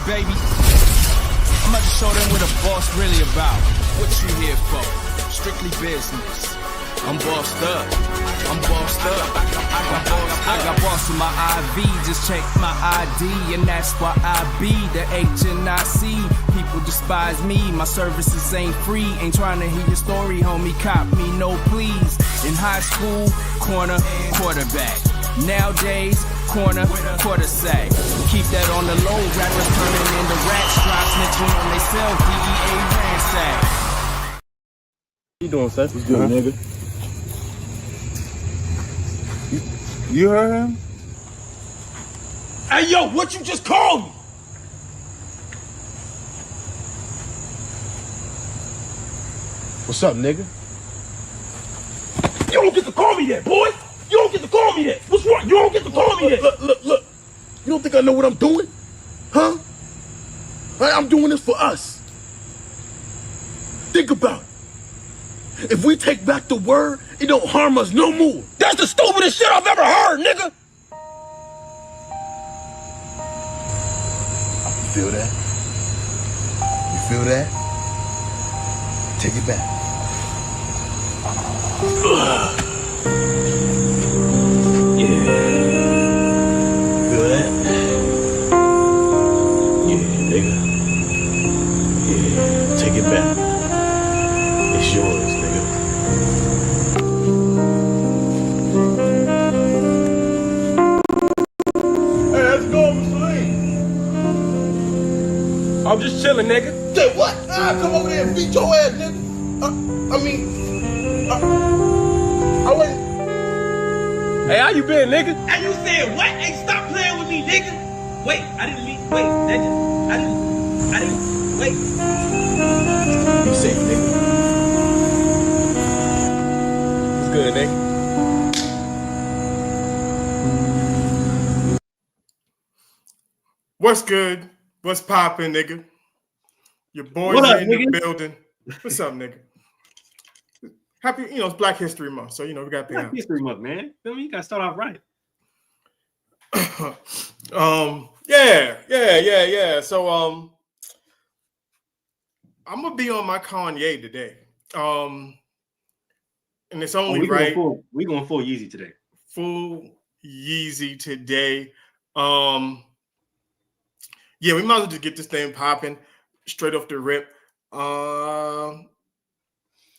baby. I'm about to show them what a boss really about. What you here for? Strictly business. I'm bossed up. I'm bossed up. I got boss in my IV. Just check my ID, and that's why I be the HNIC. People despise me. My services ain't free. Ain't trying to hear your story, homie. Cop me, no please. In high school, corner, quarterback. Nowadays, corner, quarter sack. Keep that on the low. Rappers turning into rats. Try snitching on they self. DEA ransack. You doing, Seth? What's good, nigga? You heard him? Hey, yo, what you just called me? What's up, nigga? You don't get to call me that, boy. You don't get to call me that. What's wrong? You don't get to call me that. Look. You don't think I know what I'm doing? Huh? I'm doing this for us. Think about it. If we take back the word, it don't harm us no more. That's the stupidest shit I've ever heard, nigga. You feel that? You feel that? Take it back. Yeah. Feel that? Yeah, nigga. Yeah, take it back. It's yours, nigga. Hey, let's go, Mr. Lee. I'm just chilling, nigga. Say what? Come over there and beat your ass, nigga. I went. Hey, how you been, nigga? And you said what? Hey, stop playing with me, nigga. Wait, I didn't mean. Wait, that just. I didn't. Wait. Be safe, nigga. What's good, nigga? What's good? What's poppin', nigga? Your boys What up, in the nigga? building. What's up, nigga? Happy, it's Black History Month, so we got Black the History Month, man. Feel me? You gotta start off right. yeah. So I'm gonna be on my Kanye today. And it's only right. We going full Yeezy today. Full Yeezy today. Yeah, we might as well just get this thing popping straight off the rip.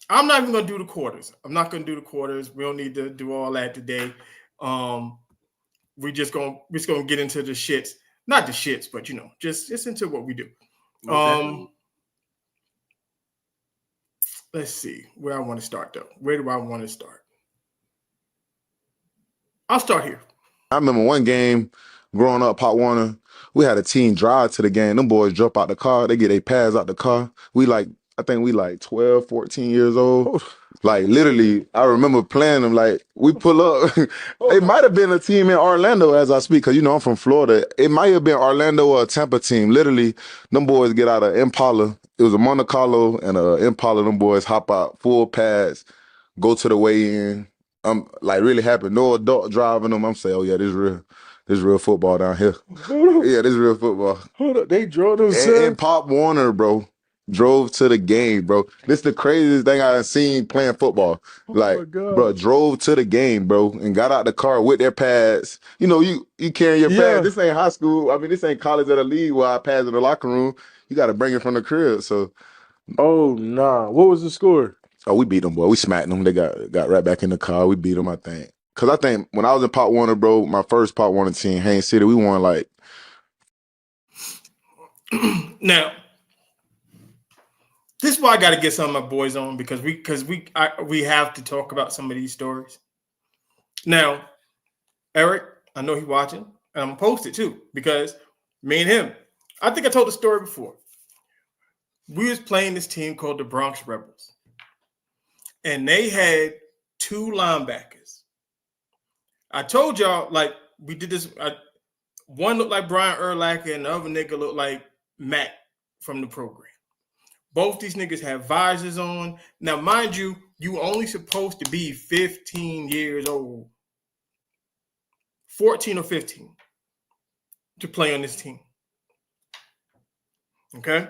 I'm not even gonna do the quarters. I'm not gonna do the quarters. We don't need to do all that today. We're just gonna get into the shits. Not the shits, but just into what we do. Let's see where I want to start though. Where do I want to start? I'll start here. I remember one game growing up, Pop Warner, we had a team drive to the game. Them boys jump out the car. They get their pads out the car. I think we 12, 14 years old. Like, literally, I remember playing them. Like, we pull up. It might have been a team in Orlando as I speak, because, I'm from Florida. It might have been Orlando or a Tampa team. Literally, them boys get out of Impala. It was a Monte Carlo and a Impala. Them boys hop out, full pads, go to the weigh-in. I'm like really happy. No adult driving them. I'm saying, oh yeah, this is real football down here. Yeah, this is real football. Hold up, they drove themselves. And Pop Warner, bro, drove to the game, bro. This is the craziest thing I've seen playing football. Like, bro, drove to the game, bro, and got out the car with their pads. You carrying your pads. This ain't high school. I mean, this ain't college at a league where I pads in the locker room. You got to bring it from the crib. So, oh nah, what was the score? Oh, we beat them, boy. We smacked them. They got right back in the car. We beat them, I think. Because I think when I was in Pop Warner, bro, my first Pop Warner team, Haines City, we won like... Now, this is why I got to get some of my boys on, because we have to talk about some of these stories. Now, Eric, I know he's watching, and I'm going to post it too, because me and him, I think I told the story before. We was playing this team called the Bronx Rebels. And they had two linebackers. I told y'all, like, we did this. One looked like Brian Urlacher, and the other nigga looked like Matt from the program. Both these niggas have visors on. Now, mind you, you only supposed to be 15 years old, 14 or 15, to play on this team. Okay,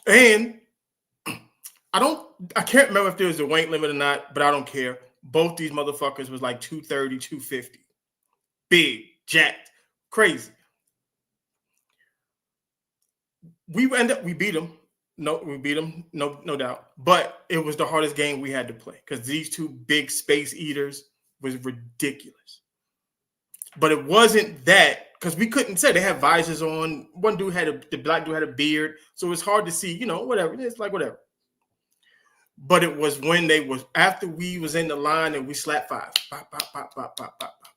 and I can't remember if there was a weight limit or not, but I don't care. Both these motherfuckers was like 230, 250. Big, jacked, crazy. We beat them. No, we beat them, no doubt. But it was the hardest game we had to play because these two big space eaters was ridiculous. But it wasn't that because we couldn't say they had visors on. One dude the black dude had a beard, so it's hard to see, whatever. It's like whatever. But it was when they was after we was in the line and we slapped five. Pop, pop, pop, pop, pop, pop, pop.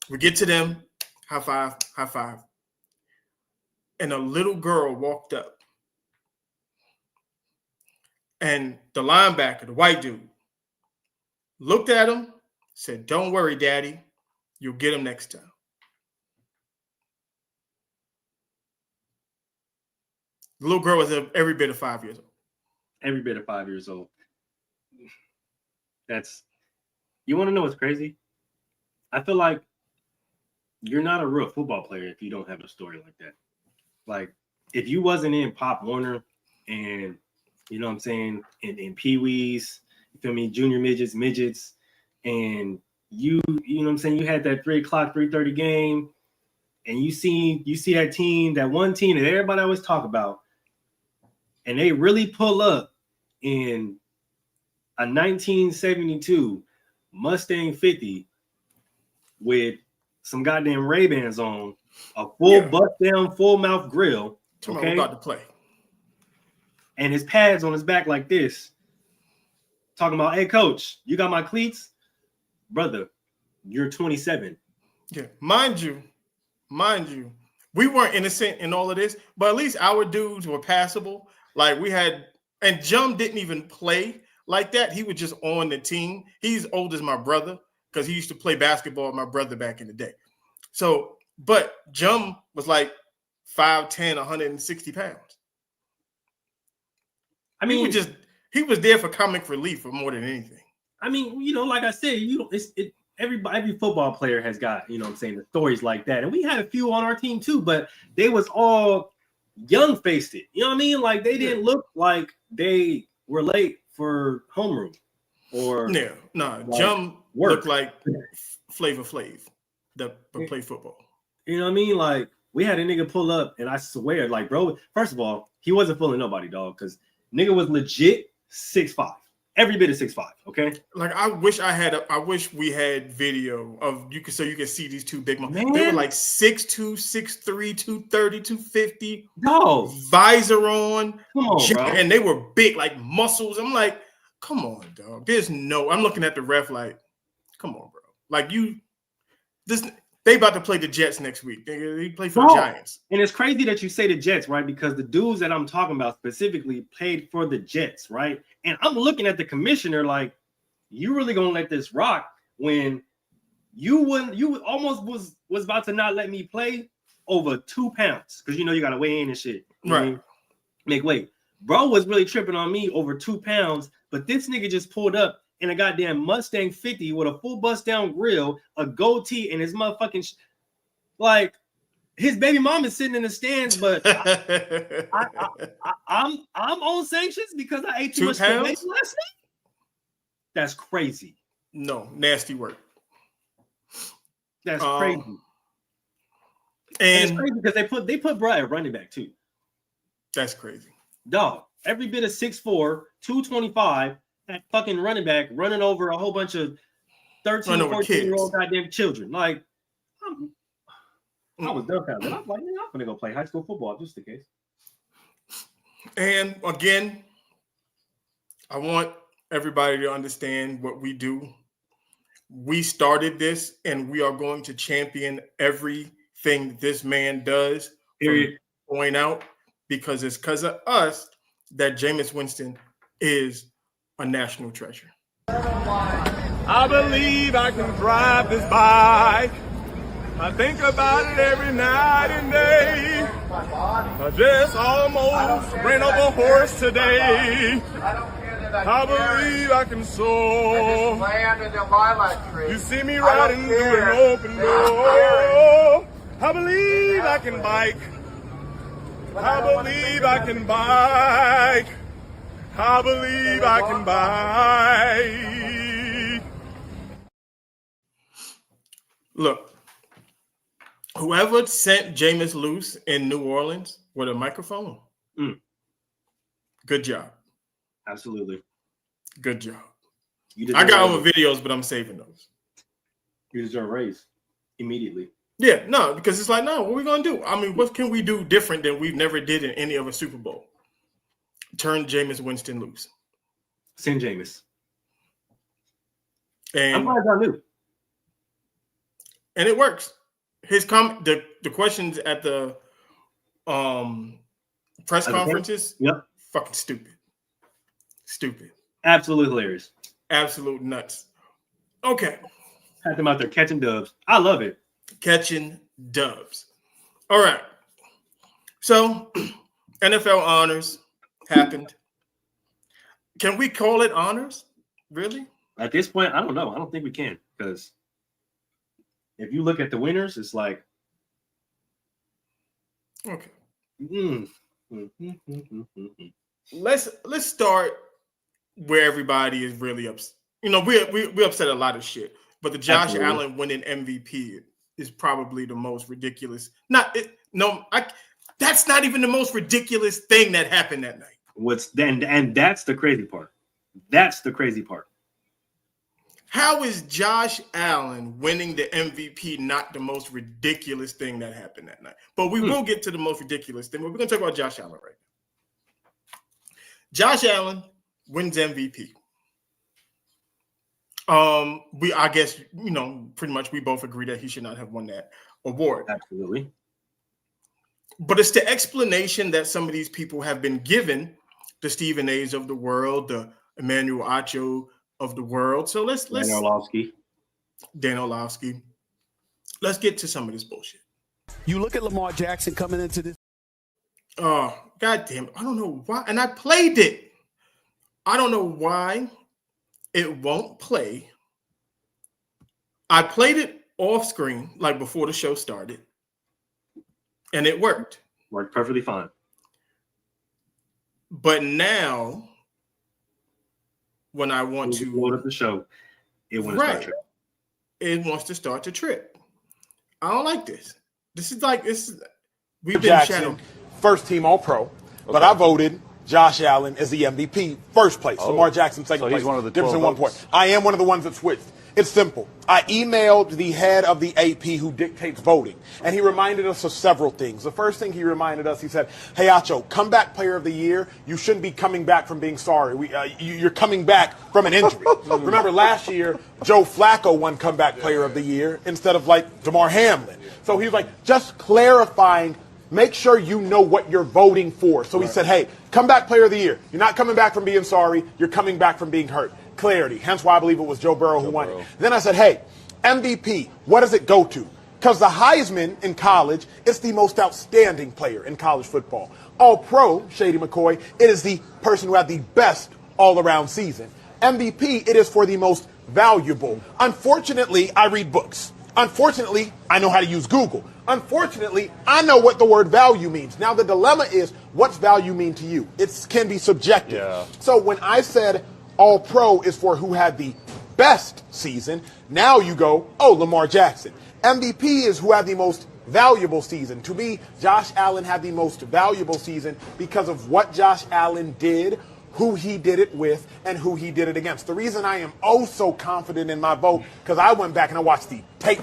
We get to them, high five. And a little girl walked up. And the linebacker, the white dude, looked at him, said, "Don't worry, Daddy. You'll get him next time." The little girl was every bit of 5 years old. Every bit of 5 years old. You want to know what's crazy? I feel like you're not a real football player if you don't have a story like that. Like, if you wasn't in Pop Warner and, you know what I'm saying, in Pee-wees, you feel me, junior midgets, and you know what I'm saying, you had that 3:30 game, and you see that team, that one team that everybody always talk about, and they really pull up in a 1972 Mustang 50 with some goddamn Ray-Bans on, a full bust-down, full-mouth grill, okay? About to play. And his pads on his back like this, talking about, "Hey, coach, you got my cleats?" Brother, you're 27. Yeah, mind you, we weren't innocent in all of this, but at least our dudes were passable. Like and Jum didn't even play like that. He was just on the team. He's old as my brother because he used to play basketball with my brother back in the day. So, but Jum was like 5'10", 160 pounds. I mean, he was there for comic relief for more than anything. I mean, like I said, every football player has got, you know what I'm saying, the stories like that. And we had a few on our team too, but they was all young-faced it. You know what I mean? Like, they didn't look like they were late for homeroom or Jum looked like Flavor Flav that play football. You know what I mean? Like, we had a nigga pull up, and I swear, like, bro, first of all, he wasn't fooling nobody, dog, because nigga was legit 6'5". Every bit of 6'5", okay? Like, I wish we had video of so you can see these two big men. They were like 6'2", 6'3", 230, 250. No. Visor on. Come on, bro. And they were big, like muscles. I'm like, come on, dog. I'm looking at the ref like, come on, bro. Like, they about to play the Jets next week. They play for the Giants. And it's crazy that you say the Jets, right? Because the dudes that I'm talking about specifically played for the Jets, right? And I'm looking at the commissioner like, you really gonna let this rock when you almost was about to not let me play over 2 pounds because you got to weigh in and shit. You know what I mean? Make weight. Bro was really tripping on me over 2 pounds, but this nigga just pulled up in a goddamn Mustang 50 with a full bust down grill, a goatee, and his motherfucking like his baby mom is sitting in the stands, but I'm on sanctions because I ate too much spaghetti last night. That's crazy. No, nasty work. That's crazy. And it's crazy because they put bro at running back too. That's crazy. Dog, every bit of 6'4", 225. That fucking running back running over a whole bunch of 13, 14-year-old goddamn children. Like, I was dumbfounded. I was like, I'm going to go play high school football just in case. And again, I want everybody to understand what we do. We started this, and we are going to champion everything this man does. Period. Point out, because it's because of us that Jameis Winston is a national treasure. I believe I can drive this bike. I think about it every night and day. I just almost ran over a horse today. I believe I can soar. You see me riding through an open door. I believe I can bike. I believe I can bike. I believe I can bike. Look, whoever sent Jameis loose in New Orleans with a microphone, good job. Absolutely. Good job. You I got other videos, but I'm saving those. You deserve a raise immediately. Yeah, no, because it's like, no, what are we going to do? I mean, what can we do different than we've never did in any other Super Bowl? Turn Jameis Winston loose. Send Jameis. And I'm glad y'all knew. And it works. His the questions at the press conferences, fucking stupid. Stupid. Absolutely hilarious. Absolute nuts. Okay. Had them out there catching dubs. I love it. Catching dubs. All right. So NFL honors happened. Can we call it honors? Really? At this point, I don't know. I don't think we can, because if you look at the winners, it's like, okay. Let's start where everybody is really upset. You know, we upset a lot of shit, but the Josh Allen winning MVP is probably the most ridiculous. That's not even the most ridiculous thing that happened that night. And that's the crazy part. That's the crazy part. How is Josh Allen winning the MVP not the most ridiculous thing that happened that night? But we will get to the most ridiculous thing. But we're going to talk about Josh Allen right now. Josh Allen wins MVP. I guess, you know, pretty much we both agree that he should not have won that award. Absolutely. But it's the explanation that some of these people have been given, the Stephen A's of the world, the Emmanuel Acho of the world. So let's Dan Orlovsky. Let's get to some of this bullshit. You look at Lamar Jackson coming into this. Oh, goddamn. I don't know why. And I played it. I don't know why it won't play. I played it off screen, like before the show started. And it worked. Worked perfectly fine. But now, when I want to load up the show, it wants to start trip. It wants to start to trip. I don't like this. We've been Jackson, shadowed. First team All-Pro, but I voted Josh Allen as the MVP, first place. Lamar Jackson, second place. He's one of the difference in 12 1 point. I am one of the ones that switched. It's simple. I emailed the head of the AP who dictates voting, and he reminded us of several things. The first thing he reminded us, he said, hey, Acho, comeback player of the year, you shouldn't be coming back from being sorry. You're coming back from an injury. Remember, last year, Joe Flacco won comeback player of the year instead of, like, DeMar Hamlin. So he was like, just clarifying, make sure you know what you're voting for. So he said, hey, comeback player of the year. You're not coming back from being sorry. You're coming back from being hurt. Clarity. Hence why I believe it was Joe Burrow who won it. Then I said, hey, MVP, what does it go to? Because the Heisman in college is the most outstanding player in college football. All-Pro, Shady McCoy, it is the person who had the best all-around season. MVP, it is for the most valuable. Unfortunately, I read books. Unfortunately, I know how to use Google. Unfortunately, I know what the word value means. Now, the dilemma is, what's value mean to you? It can be subjective. Yeah. So when I said All-Pro is for who had the best season, now you go, oh, Lamar Jackson. MVP is who had the most valuable season. To me, Josh Allen had the most valuable season because of what Josh Allen did, who he did it with, and who he did it against. The reason I am so confident in my vote, because I went back and I watched the tape.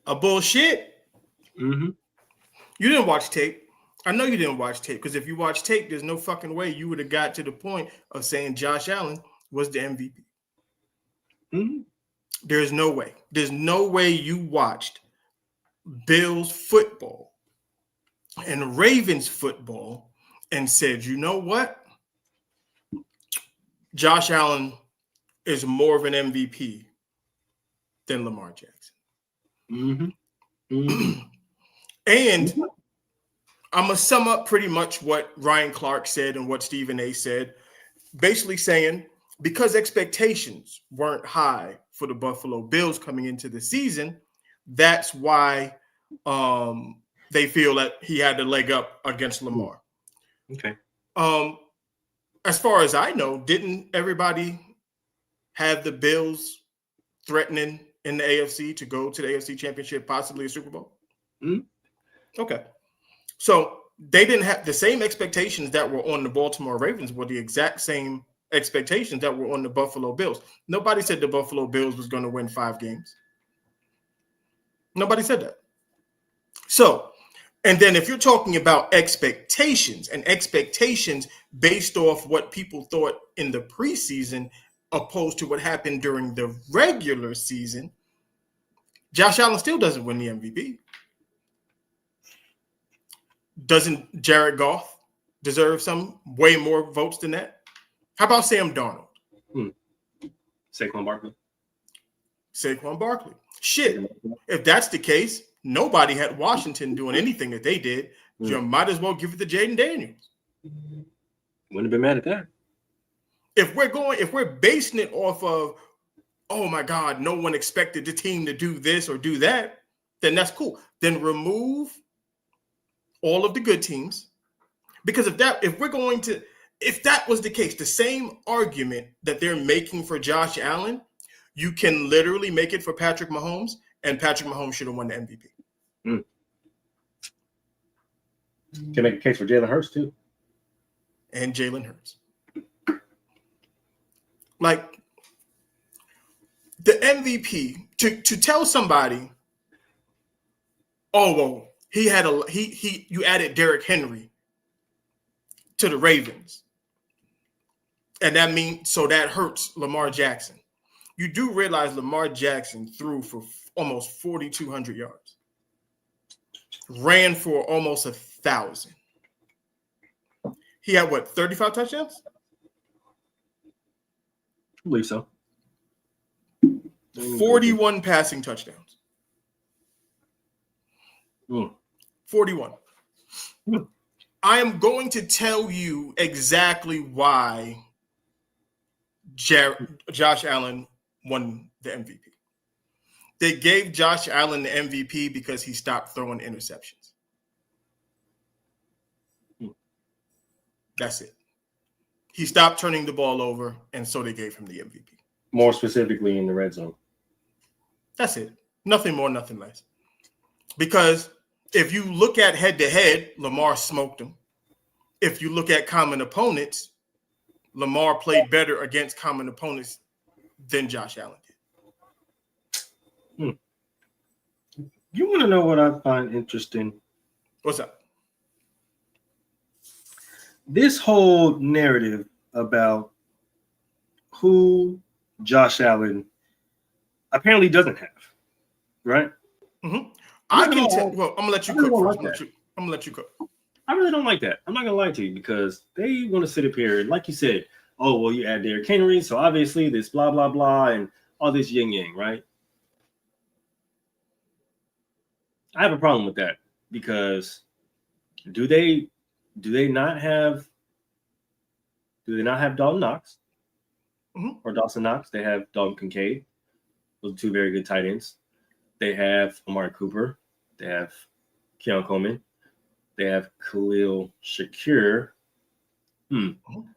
A bullshit. Mm-hmm. You didn't watch tape. I know you didn't watch tape, because if you watch tape, there's no fucking way you would have got to the point of saying Josh Allen was the MVP. Mm-hmm. There's no way. There's no way you watched Bills football and Ravens football and said, you know what? Josh Allen is more of an MVP than Lamar Jackson. Mm-hmm. Mm-hmm. And I'm going to sum up pretty much what Ryan Clark said and what Stephen A said, basically saying because expectations weren't high for the Buffalo Bills coming into the season, that's why they feel that he had the leg up against Lamar. Okay. As far as I know, didn't everybody have the Bills threatening in the AFC to go to the AFC Championship, possibly a Super Bowl? Mm-hmm. Okay. So they didn't have the same expectations that were on the Baltimore Ravens were the exact same expectations that were on the Buffalo Bills. Nobody said the Buffalo Bills was going to win 5 games. Nobody said that. So, and then if you're talking about expectations and expectations based off what people thought in the preseason opposed to what happened during the regular season, Josh Allen still doesn't win the MVP. Doesn't Jared Goff deserve some way more votes than that? How about Sam Darnold? Saquon Barkley. Saquon Barkley. Shit. If that's the case, nobody had Washington doing anything that they did. You might as well give it to Jaden Daniels. Wouldn't have been mad at that. If we're basing it off of, oh my God, no one expected the team to do this or do that, then that's cool. Then remove all of the good teams. Because if that was the case, the same argument that they're making for Josh Allen, you can literally make it for Patrick Mahomes, and Patrick Mahomes should have won the MVP. Can make a case for Jalen Hurts too. And Jalen Hurts. Like the MVP, to tell somebody, oh well, you added Derrick Henry to the Ravens. And that hurts Lamar Jackson. You do realize Lamar Jackson threw for almost 4,200 yards. Ran for almost 1,000. He had 35 touchdowns? I believe so. 41 passing touchdowns. 41. I am going to tell you exactly why Josh Allen won the MVP. They gave Josh Allen the MVP because he stopped throwing interceptions. That's it. He stopped turning the ball over, and so they gave him the MVP. More specifically in the red zone. That's it. Nothing more, nothing less. Because if you look at head-to-head, Lamar smoked him. If you look at common opponents, Lamar played better against common opponents than Josh Allen did. You want to know what I find interesting? What's up? This whole narrative about who Josh Allen apparently doesn't have, right? Mm-hmm. I can tell. Well, I'm gonna let you cook first. I'm gonna let you cook. I really don't like that. I'm not gonna lie to you because they want to sit up here and, like you said, oh well, you add Derrick Henry, so obviously this blah blah blah and all this yin yang, right? I have a problem with that because do they not have Dalton Knox or Dawson Knox? They have Dalton Kincaid. Those are 2 very good tight ends. They have Amari Cooper. They have Keon Coleman. They have Khalil Shakir.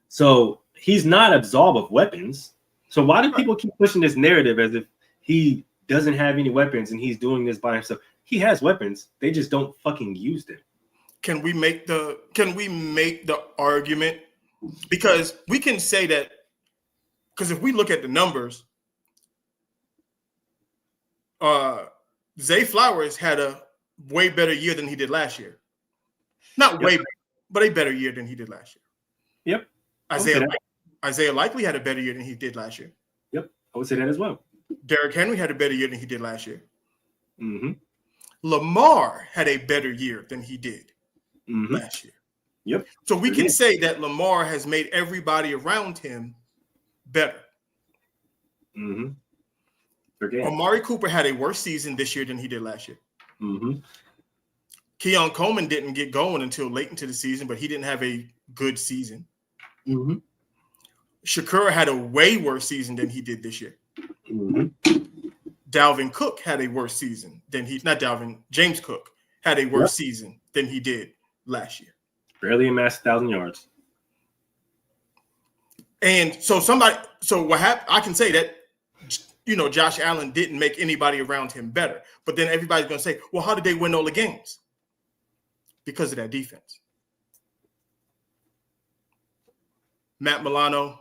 So he's not absolved of weapons. So why do people keep pushing this narrative as if he doesn't have any weapons and he's doing this by himself? He has weapons. They just don't fucking use them. Can we make the argument? Because we can say that, because if we look at the numbers, Zay Flowers had a way better year than he did last year. Not way better, but a better year than he did last year. Yep. Isaiah Likely had a better year than he did last year. Yep. I would say that as well. Derrick Henry had a better year than he did last year. Mm-hmm. Lamar had a better year than he did last year. Yep. So we can say that Lamar has made everybody around him better. Mm-hmm. Amari Cooper had a worse season this year than he did last year. Mm-hmm. Keon Coleman didn't get going until late into the season, but he didn't have a good season. Mm-hmm. Shakur had a way worse season than he did this year. Mm-hmm. Dalvin Cook had a worse season than James Cook had a worse season than he did last year. Barely amassed 1,000 yards. And so what happened? I can say that, Josh Allen didn't make anybody around him better. But then everybody's going to say, well, how did they win all the games? Because of that defense. Matt Milano,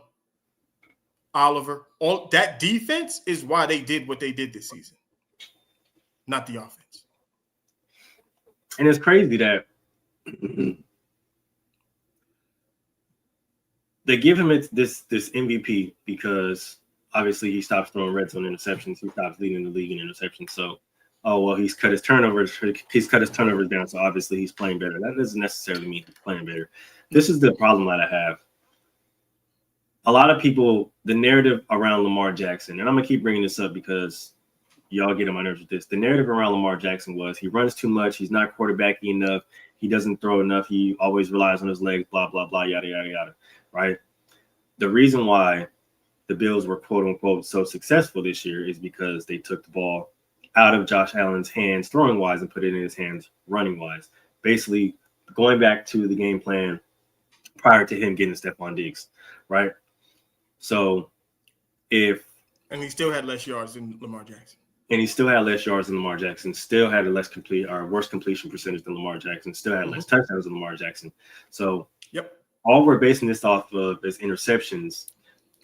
Oliver, all that defense is why they did what they did this season, not the offense. And it's crazy that they give him this MVP because obviously he stops throwing red zone interceptions. He stops leading the league in interceptions. So, he's cut his turnovers. He's cut his turnovers down. So obviously he's playing better. That doesn't necessarily mean he's playing better. This is the problem that I have. A lot of people, the narrative around Lamar Jackson, and I'm gonna keep bringing this up because y'all get on my nerves with this. The narrative around Lamar Jackson was he runs too much. He's not quarterbacky enough. He doesn't throw enough. He always relies on his legs. Blah blah blah. Yada yada yada. Right. The reason why the Bills were quote unquote so successful this year is because they took the ball out of Josh Allen's hands throwing wise and put it in his hands running wise. Basically, going back to the game plan prior to him getting Stephon Diggs. Right. So and he still had less yards than Lamar Jackson. And he still had less yards than Lamar Jackson, still had a worse completion percentage than Lamar Jackson, still had less touchdowns than Lamar Jackson. So all we're basing this off of is interceptions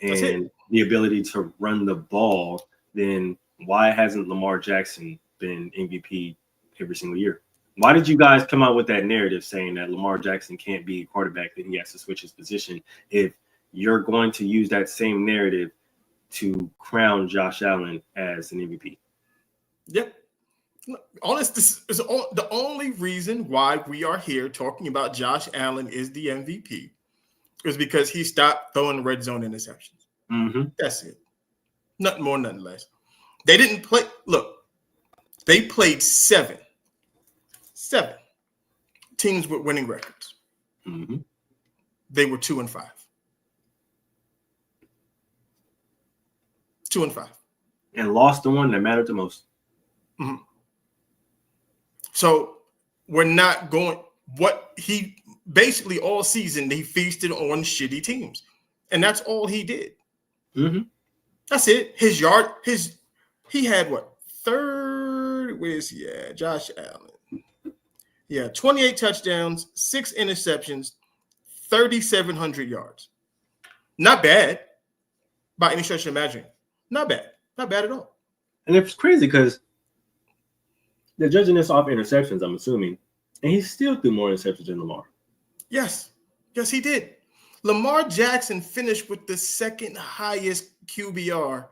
and the ability to run the ball. Then why hasn't Lamar Jackson been MVP every single year? Why did you guys come out with that narrative saying that Lamar Jackson can't be a quarterback, that he has to switch his position, if you're going to use that same narrative to crown Josh Allen as an MVP? Yep. Honest, this is the only reason why we are here talking about Josh Allen is the MVP is because he stopped throwing red zone interceptions. Mm-hmm. That's it. Nothing more, nothing less. They didn't play. Look, they played seven teams with winning records. Mm-hmm. They were 2-5. 2-5. And lost the one that mattered the most. Mm-hmm. So we're not going. What he basically all season he feasted on shitty teams, and that's all he did. Mm-hmm. That's it. He had what third? Where's he at? Josh Allen. Yeah, 28 touchdowns, 6 interceptions, 3,700 yards. Not bad by any stretch of imagining. Not bad at all. And it's crazy because they're judging this off interceptions, I'm assuming, and he still threw more interceptions than Lamar. Yes, he did. Lamar Jackson finished with the second highest QBR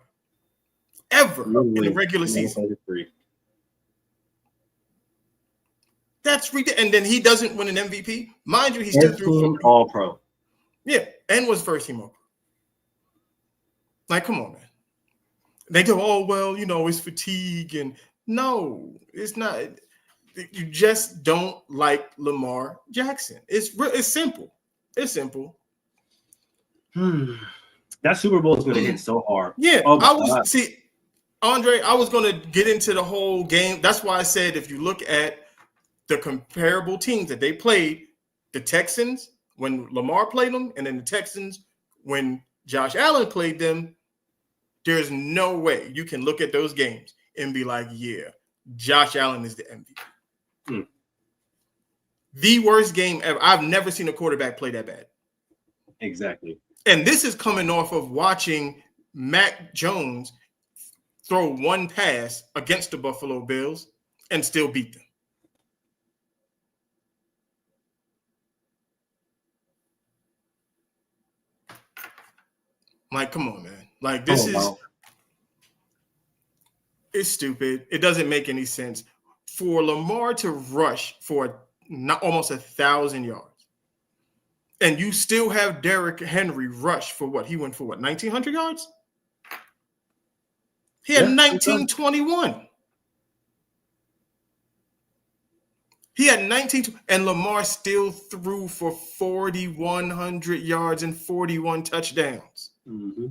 ever in the regular season. That's ridiculous. And then he doesn't win an MVP. Mind you, he still threw All Pro. Yeah, and was first team All Pro. Like, come on, man. They go, oh, well, it's fatigue. And no, it's not. You just don't like Lamar Jackson. It's simple. It's simple. That Super Bowl is going to hit so hard. Yeah, Andre, I was going to get into the whole game. That's why I said if you look at the comparable teams that they played, the Texans when Lamar played them, and then the Texans when Josh Allen played them, there's no way you can look at those games and be like, yeah, Josh Allen is the MVP. The worst game ever. I've never seen a quarterback play that bad. Exactly. And this is coming off of watching Mac Jones throw one pass against the Buffalo Bills and still beat them. Like, come on, man. Like, this it's stupid. It doesn't make any sense. For Lamar to rush for almost 1,000 yards, and you still have Derrick Henry rush for what? He went for what? 1,900 yards? He had 1921. He had 19, and Lamar still threw for 4,100 yards and 41 touchdowns. Mm-hmm.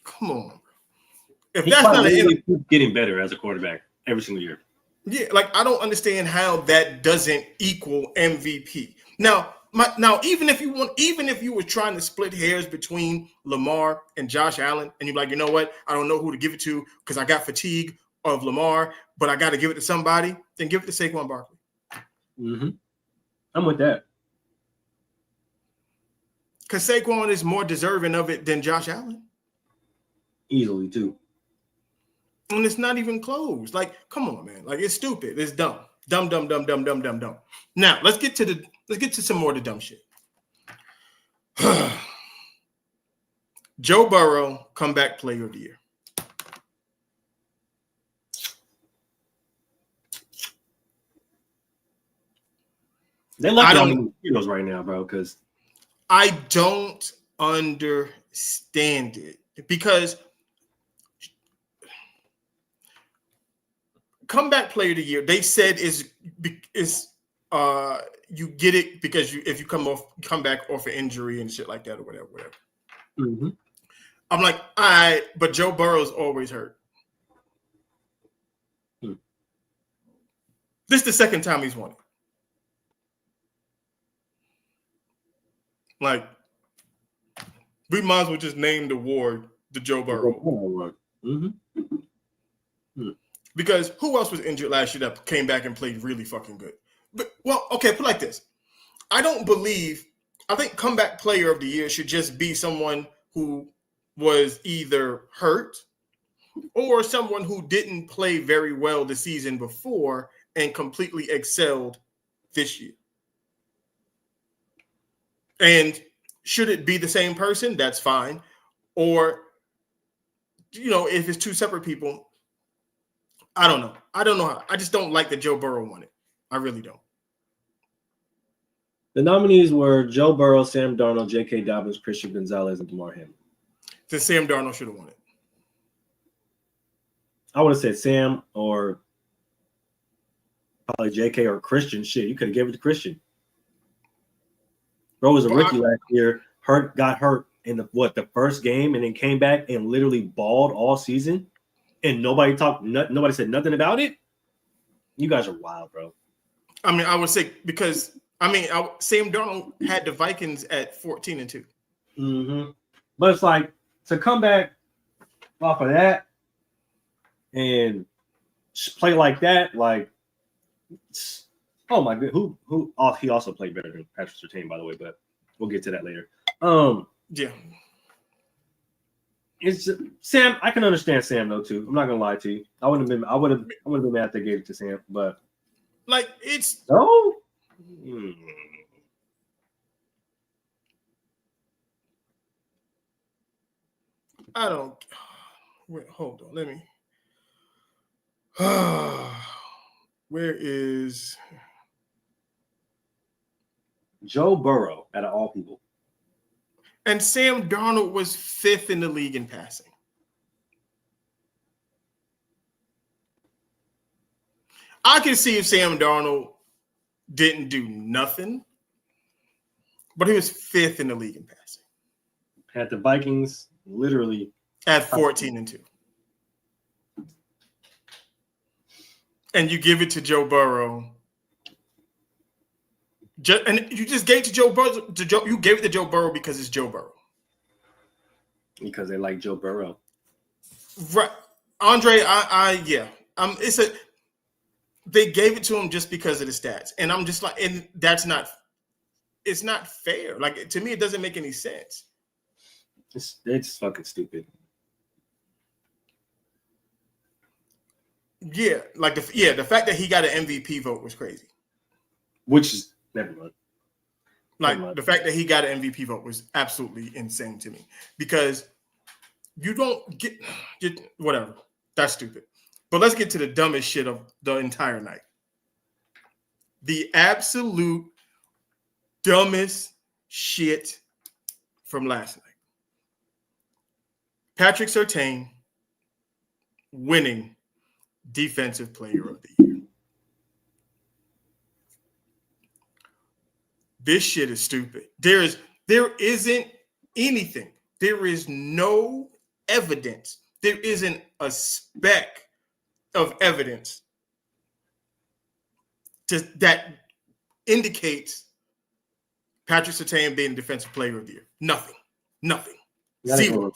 Come on, bro. If that's not keep getting better as a quarterback every single year. Yeah, like I don't understand how that doesn't equal MVP. Now, even if you were trying to split hairs between Lamar and Josh Allen, and you're like, you know what, I don't know who to give it to because I got fatigue of Lamar, but I got to give it to somebody, then give it to Saquon Barkley. Mm-hmm. I'm with that. Because Saquon is more deserving of it than Josh Allen. Easily, too. And it's not even close. Like, come on, man. Like, it's stupid. It's dumb. Dumb. Now, let's get to some more of the dumb shit. Joe Burrow, comeback player of the year. They're lucky on the Heroes right now, bro, because I don't understand it. Because comeback player of the year, they said is you get it because if you come back off an injury and shit like that or whatever. Mm-hmm. I'm like, but Joe Burrow's always hurt. This is the second time he's won it. Like, we might as well just name the award the Joe Burrow Award. Mm-hmm. Because who else was injured last year that came back and played really fucking good? But, well, okay, put it like this. I think comeback player of the year should just be someone who was either hurt or someone who didn't play very well the season before and completely excelled this year. And should it be the same person? That's fine. Or, if it's two separate people, I don't know. I don't know how. I just don't like that Joe Burrow won it. I really don't. The nominees were Joe Burrow, Sam Darnold, J.K. Dobbins, Christian Gonzalez, and Damar Hamlin. Then Sam Darnold should have won it. I would have said Sam or probably J.K. or Christian. Shit, you could have given it to Christian. Bro was a rookie last year. Got hurt in the first game, and then came back and literally balled all season, and nobody said nothing about it. You guys are wild, bro. I mean, I would say because Sam Darnold had the Vikings at 14-2. Mm-hmm. But it's like to come back off of that and play like that, like. Oh my god! Who? Oh, he also played better than Patrick Surtain, by the way. But we'll get to that later. Yeah. It's Sam. I can understand Sam though too. I'm not gonna lie to you. I would have been mad if they gave it to Sam, but like it's no. I don't. Wait, hold on. Let me. Where is Joe Burrow out of all people? And Sam Darnold was 5th in the league in passing. I can see if Sam Darnold didn't do nothing, but he was 5th in the league in passing. Had the Vikings literally at 14-2. And you give it to Joe Burrow. And you just gave it to Joe Burrow. You gave it to Joe Burrow because it's Joe Burrow. Because they like Joe Burrow. Right. Andre, they gave it to him just because of the stats. And I'm just like, and it's not fair. Like, to me, it doesn't make any sense. It's fucking stupid. Yeah, like the fact that he got an MVP vote was crazy. Which is never mind. Like the fact that he got an MVP vote was absolutely insane to me because you don't get whatever. That's stupid. But let's get to the dumbest shit of the entire night. The absolute dumbest shit from last night. Patrick Surtain winning Defensive Player of the Year. This shit is stupid. There isn't anything. There is no evidence. There isn't a speck of evidence that indicates Patrick Surtain being Defensive Player of the Year? Nothing. Zero.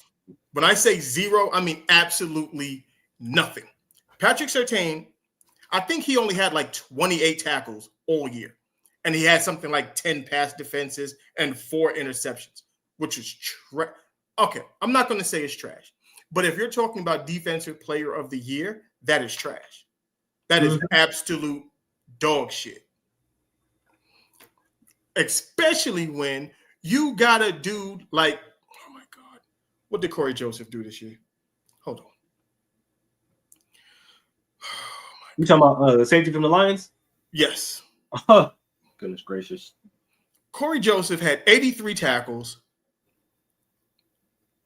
When I say zero, I mean absolutely nothing. Patrick Surtain, I think he only had like 28 tackles all year. And he had something like 10 pass defenses and 4 interceptions, which is okay. I'm not going to say it's trash. But if you're talking about Defensive Player of the Year, that is trash. That is absolute dog shit. Especially when you got a dude like, oh my God, what did Corey Joseph do this year? Hold on. You talking about the safety from the Lions? Yes. Goodness gracious. Corey Joseph had 83 tackles,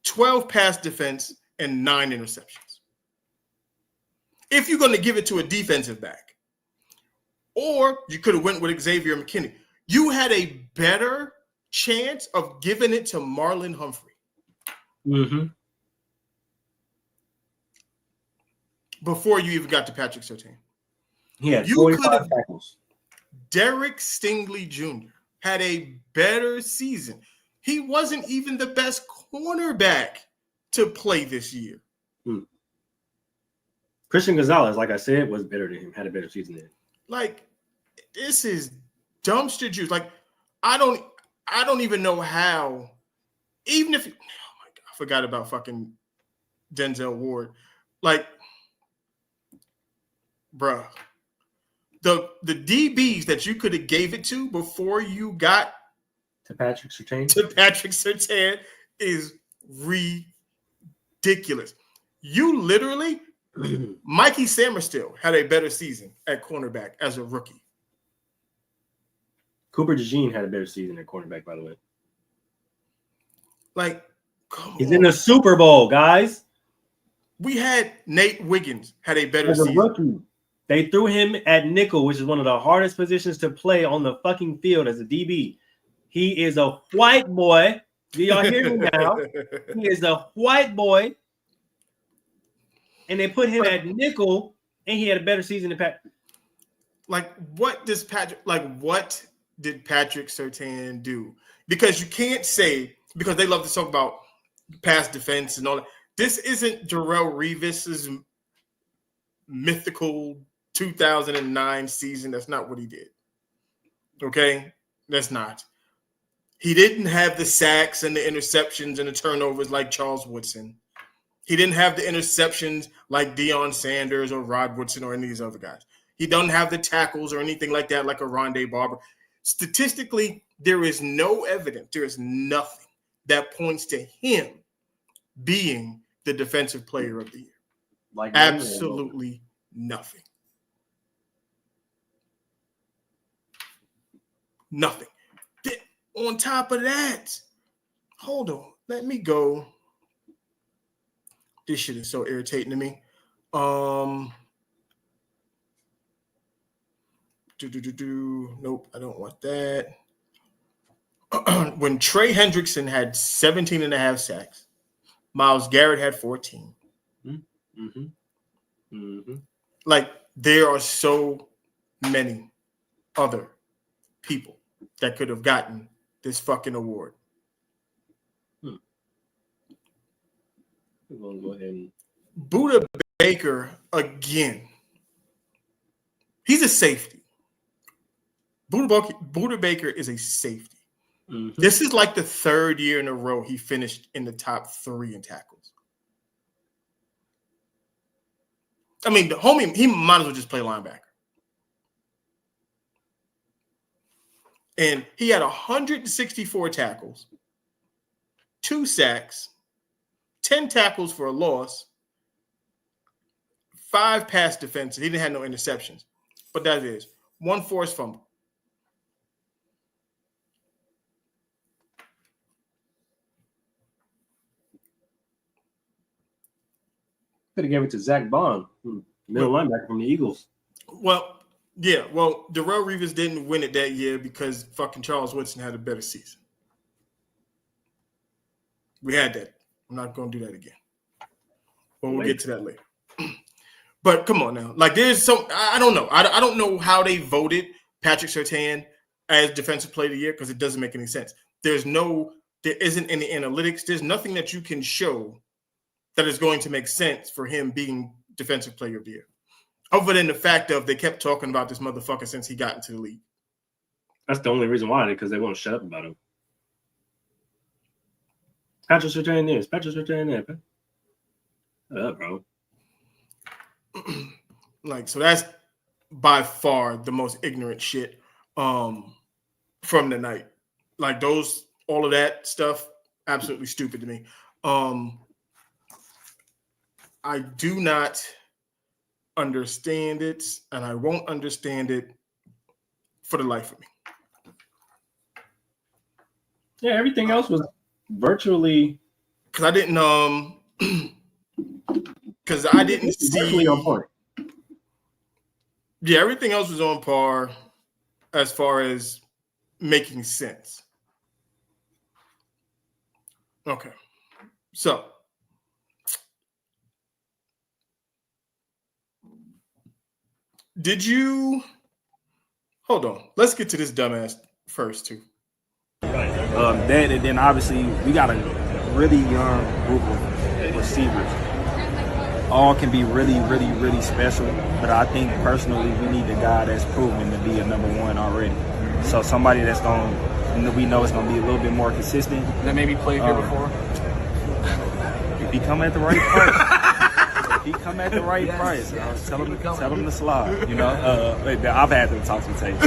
12 pass defense, and 9 interceptions. If you're going to give it to a defensive back, or you could have went with Xavier McKinney, you had a better chance of giving it to Marlon Humphrey. Before you even got to Patrick Surtain. He had 45 tackles. Derek Stingley Jr. had a better season. He wasn't even the best cornerback to play this year. Christian Gonzalez, like I said, was better than him, had a better season than him. Like, this is dumpster juice. Like, I don't even know how, even if, oh my God, I forgot about fucking Denzel Ward. Like, bruh, the DBs that you could have gave it to before you got to Patrick Surtain is ridiculous. You literally, Mikey Samerstill had a better season at cornerback as a rookie. Cooper DeJean had a better season at cornerback, by the way. Like, he's in the Super Bowl, guys. We had Nate Wiggins had a better as a season. Rookie. They threw him at nickel, which is one of the hardest positions to play on the fucking field as a DB. He is a white boy. Do y'all hear me now? He is a white boy. And they put him at nickel, and he had a better season than Patrick. Like, what did Patrick Surtain do? Because you can't say, because they love to talk about pass defense and all that. This isn't Darrelle Revis's mythical 2009 season. That's not what he did. Okay? That's not. He didn't have the sacks and the interceptions and the turnovers like Charles Woodson. He didn't have the interceptions like Deion Sanders or Rod Woodson or any of these other guys. He doesn't have the tackles or anything like that like a Rondé Barber. Statistically, there is no evidence. There is nothing that points to him being the Defensive Player of the Year. Like absolutely nothing. Nothing. On top of that, hold on. Let me go. This shit is so irritating to me. Nope, I don't want that. When Trey Hendrickson had 17 and a half sacks, Myles Garrett had 14. Like, there are so many other people that could have gotten this fucking award. We're going to go ahead and Buda Baker again. He's a safety. Buda Baker is a safety. This is like the third year in a row he finished in the top 3 in tackles. I mean, the homie, he might as well just play linebacker. And he had 164 tackles, 2 sacks, 10 tackles for a loss, 5 pass defenses. He didn't have no interceptions. But that is 1 forced fumble. could have given it to Zach Bond, middle linebacker from the Eagles. Well, yeah. Well, Darrelle Revis didn't win it that year because fucking Charles Woodson had a better season. We had that. I'm not going to do that again. But we'll get to that later. But come on now. Like, there's some – I don't know. I don't know how they voted Patrick Surtain as defensive player of the year because it doesn't make any sense. There isn't any analytics. There's nothing that you can show that is going to make sense for him being defensive player of the year. Other than the fact of they kept talking about this motherfucker since he got into the league. That's the only reason why, because they won't shut up about him. Patrick Surtain this, Patrick Surtain that. Shut up, bro. Like, so that's by far the most ignorant shit from the night. Like all of that stuff, absolutely stupid to me. I do not understand it, and I won't understand it for the life of me. Yeah, everything else was virtually because I didn't see on point. Yeah, everything else was on par as far as making sense. Okay, so did you hold on? Let's get to this dumbass first too. That, and then obviously we got a really young group of receivers. All can be really, really, really special, but I think personally we need a guy that's proven to be a number one already. So somebody that's we know is going to be a little bit more consistent. That maybe played here before. If he come at the right price, tell him to slide. You know, I've had to talk some tape.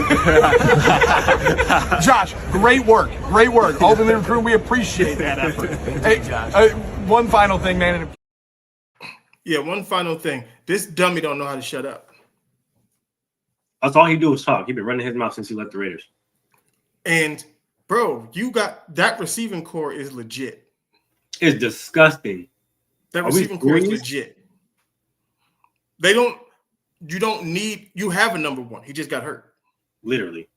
Josh, great work. Open the crew, we appreciate that effort. Hey, Josh. One final thing, man. Yeah, one final thing. This dummy don't know how to shut up. That's all he do is talk. He's been running his mouth since he left the Raiders. And bro, you got that receiving core is legit. It's disgusting. That receiving core is legit. You have a number one. He just got hurt. Literally.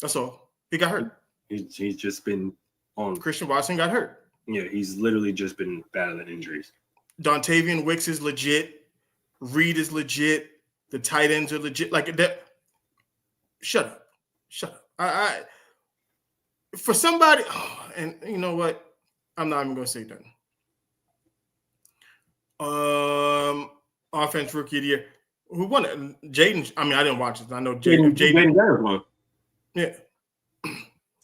That's all. He got hurt. He's just been on. Christian Watson got hurt. Yeah, he's literally just been battling injuries. Dontavian Wicks is legit. Reed is legit. The tight ends are legit. Like that. Shut up. I for somebody, and you know what? I'm not even gonna say nothing. Offense rookie of the year. Who won it? Jaden. I mean, I didn't watch it. I know Jaden Daniels won. Yeah.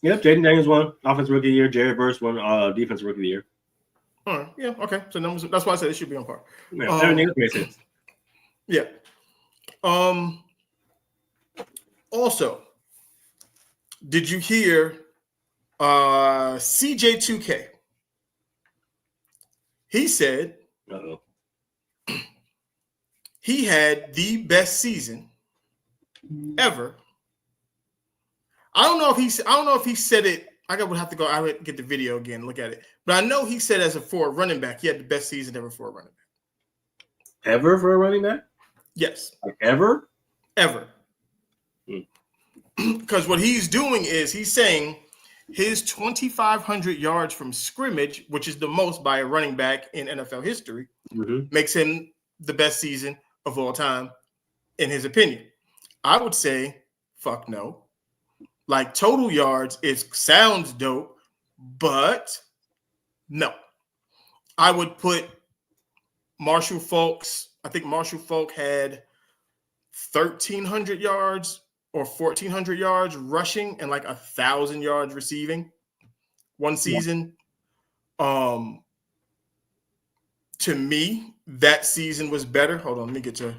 Yep, Jaden Daniels won. Offense rookie of the year. Jared Verse won defense rookie of the year. All right. Yeah, okay. So numbers, that's why I said it should be on par. Yeah, everything else makes sense. Yeah. Also, did you hear CJ2K? He said he had the best season ever. I don't know if he said it. I would have to go. I would get the video again and look at it. But I know he said as for a running back, he had the best season ever for a running back. Ever for a running back? Yes. Like ever? Ever. Because what he's doing is he's saying his 2,500 yards from scrimmage, which is the most by a running back in NFL history, makes him the best season of all time, in his opinion. I would say, fuck no. Like total yards, it sounds dope, but no. I would put Marshall Faulk's. I think Marshall Faulk had 1,300 yards or 1,400 yards rushing and like 1,000 yards receiving one season. To me, that season was better. Hold on, let me get to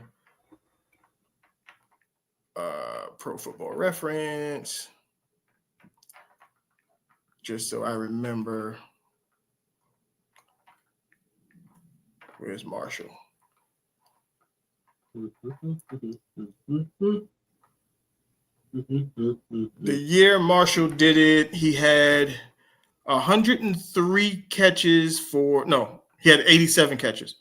Pro Football Reference. Just so I remember. Where's Marshall? The year Marshall did it, he had 103 catches he had 87 catches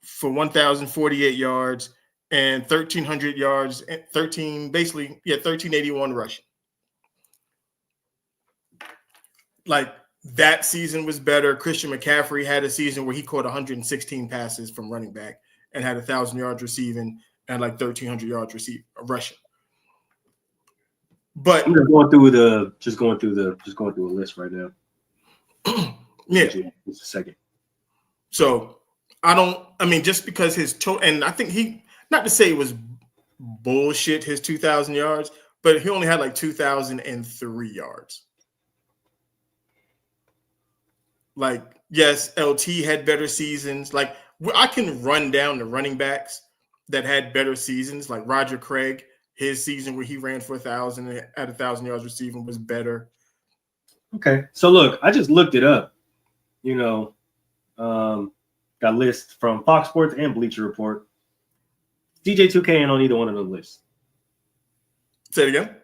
for 1,048 yards and 1,300 yards, and 1,381 rushing. Like that season was better. Christian McCaffrey had a season where he caught 116 passes from running back and had 1,000 yards receiving and like 1,300 yards rushing. But I'm just going through a list right now. Yeah, just a second. So just because his total, and I think he, not to say it was bullshit, his 2,000 yards, but he only had like 2,003 yards. Like, yes, LT had better seasons. Like, I can run down the running backs that had better seasons. Like Roger Craig, his season where he ran for 1,000 at 1,000 yards receiving was better. Okay, so look, I just looked it up. Got lists from Fox Sports and Bleacher Report. CJ2K ain't on either one of those lists. Say it again.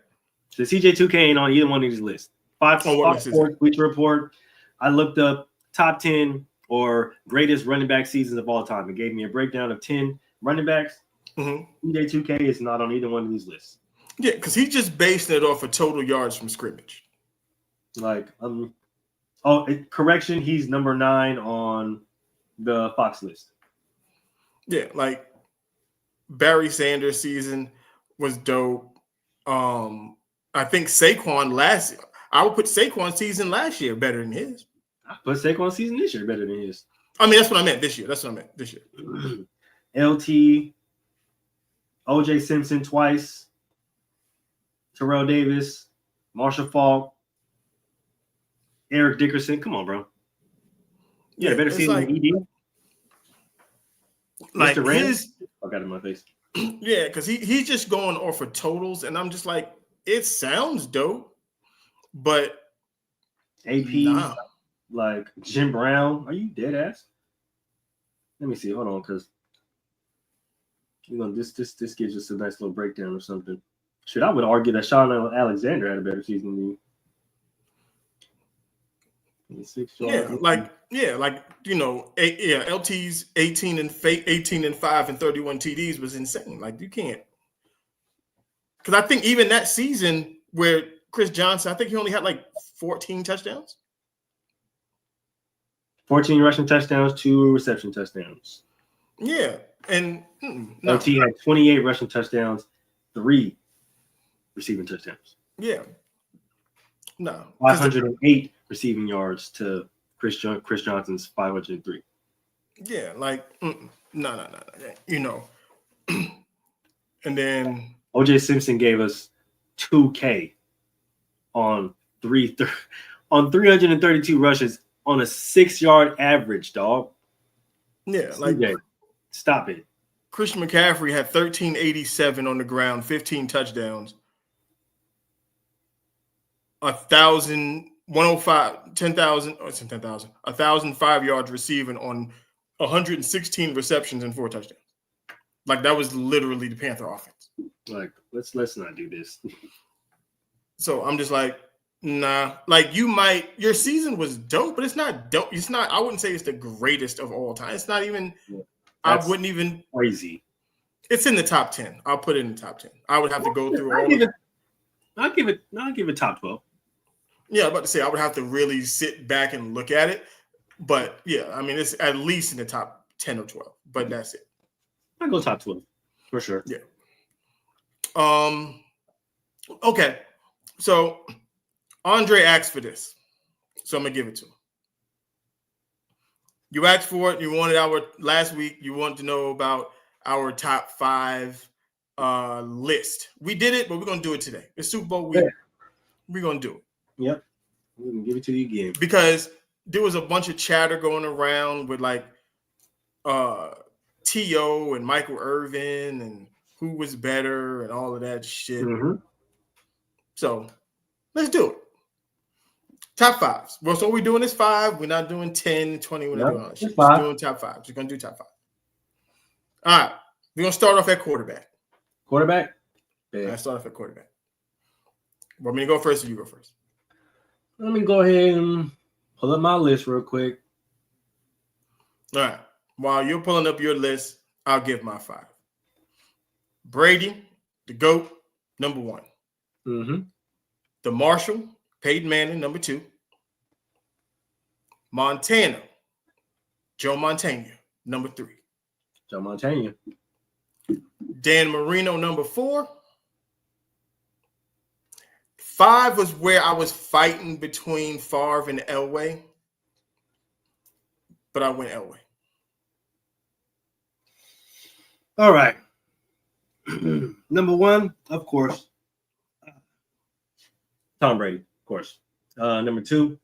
The CJ2K ain't on either one of these lists. Fox Sports, Bleacher Report. I looked up top 10 or greatest running back seasons of all time. It gave me a breakdown of 10 running backs. CJ2K is not on either one of these lists. Yeah, because he just based it off of total yards from scrimmage. Like, correction, he's number 9 on the Fox list. Yeah, like Barry Sanders' season was dope. I think Saquon I would put Saquon's season last year better than his. I put Saquon's season this year better than his. I mean, that's what I meant this year. LT, OJ Simpson twice, Terrell Davis, Marshall Faulk, Eric Dickerson. Come on, bro. Yeah, better season than ED. Like Mr. Rand, I got it in my face. Yeah, because he's just going off of totals, and I'm just like, it sounds dope, but AP, like Jim Brown. Are you dead ass? Let me see. Hold on, because this gives us a nice little breakdown or something. Shit, I would argue that Sean Alexander had a better season than you. LT's 18 and 5 and 31 TDs was insane. Like, you can't, because I think even that season where Chris Johnson, I think he only had like 14 touchdowns. 14 rushing touchdowns, 2 reception touchdowns. Yeah, and LT had 28 rushing touchdowns, 3 receiving touchdowns. Yeah, no, 508 receiving yards to Chris Johnson's 503. Yeah, like no. And then OJ Simpson gave us 2K on 332 rushes on a 6-yard average, dog. Yeah, like stop it. Christian McCaffrey had 1,387 on the ground, 15 touchdowns, 1,005 yards receiving on 116 receptions and 4 touchdowns. Like, that was literally the Panther offense. Like, let's not do this. So I'm just like, nah. Like, your season was dope, but it's not dope. It's not. I wouldn't say it's the greatest of all time. It's not even. I wouldn't even. Crazy. It's in the top 10. I'll put it in the top 10. I would have to go through all. I'll give it top 12. Yeah, I'm about to say I would have to really sit back and look at it. But yeah, I mean, it's at least in the top 10 or 12. But that's it. I'll go top 12 for sure. Yeah. Okay. So Andre asked for this, so I'm gonna give it to him. You asked for it. You wanted last week. You wanted to know about our top 5 list. We did it, but we're gonna do it today. It's Super Bowl week. We're gonna do it. Yep. We're gonna give it to you again because there was a bunch of chatter going around with like T.O. and Michael Irvin and who was better and all of that shit. Mm-hmm. So let's do it. Top 5s. Well, so what we're doing is 5. We're not doing 10, 20. We're not doing all that shit. We're doing top 5s. We're going to do top 5. All right. We're going to start off at quarterback. Quarterback? Yeah. I start off at quarterback. Want me to go first or you go first? Let me go ahead and pull up my list real quick. All right. While you're pulling up your list, I'll give my 5. Brady, the GOAT, number 1. Mm-hmm. The Marshall, Peyton Manning, number 2. Montana, Joe Montana, number 3. Joe Montana. Dan Marino, number 4. 5 was where I was fighting between Favre and Elway, but I went Elway. All right. Number 1, of course, Tom Brady, of course. Number 2,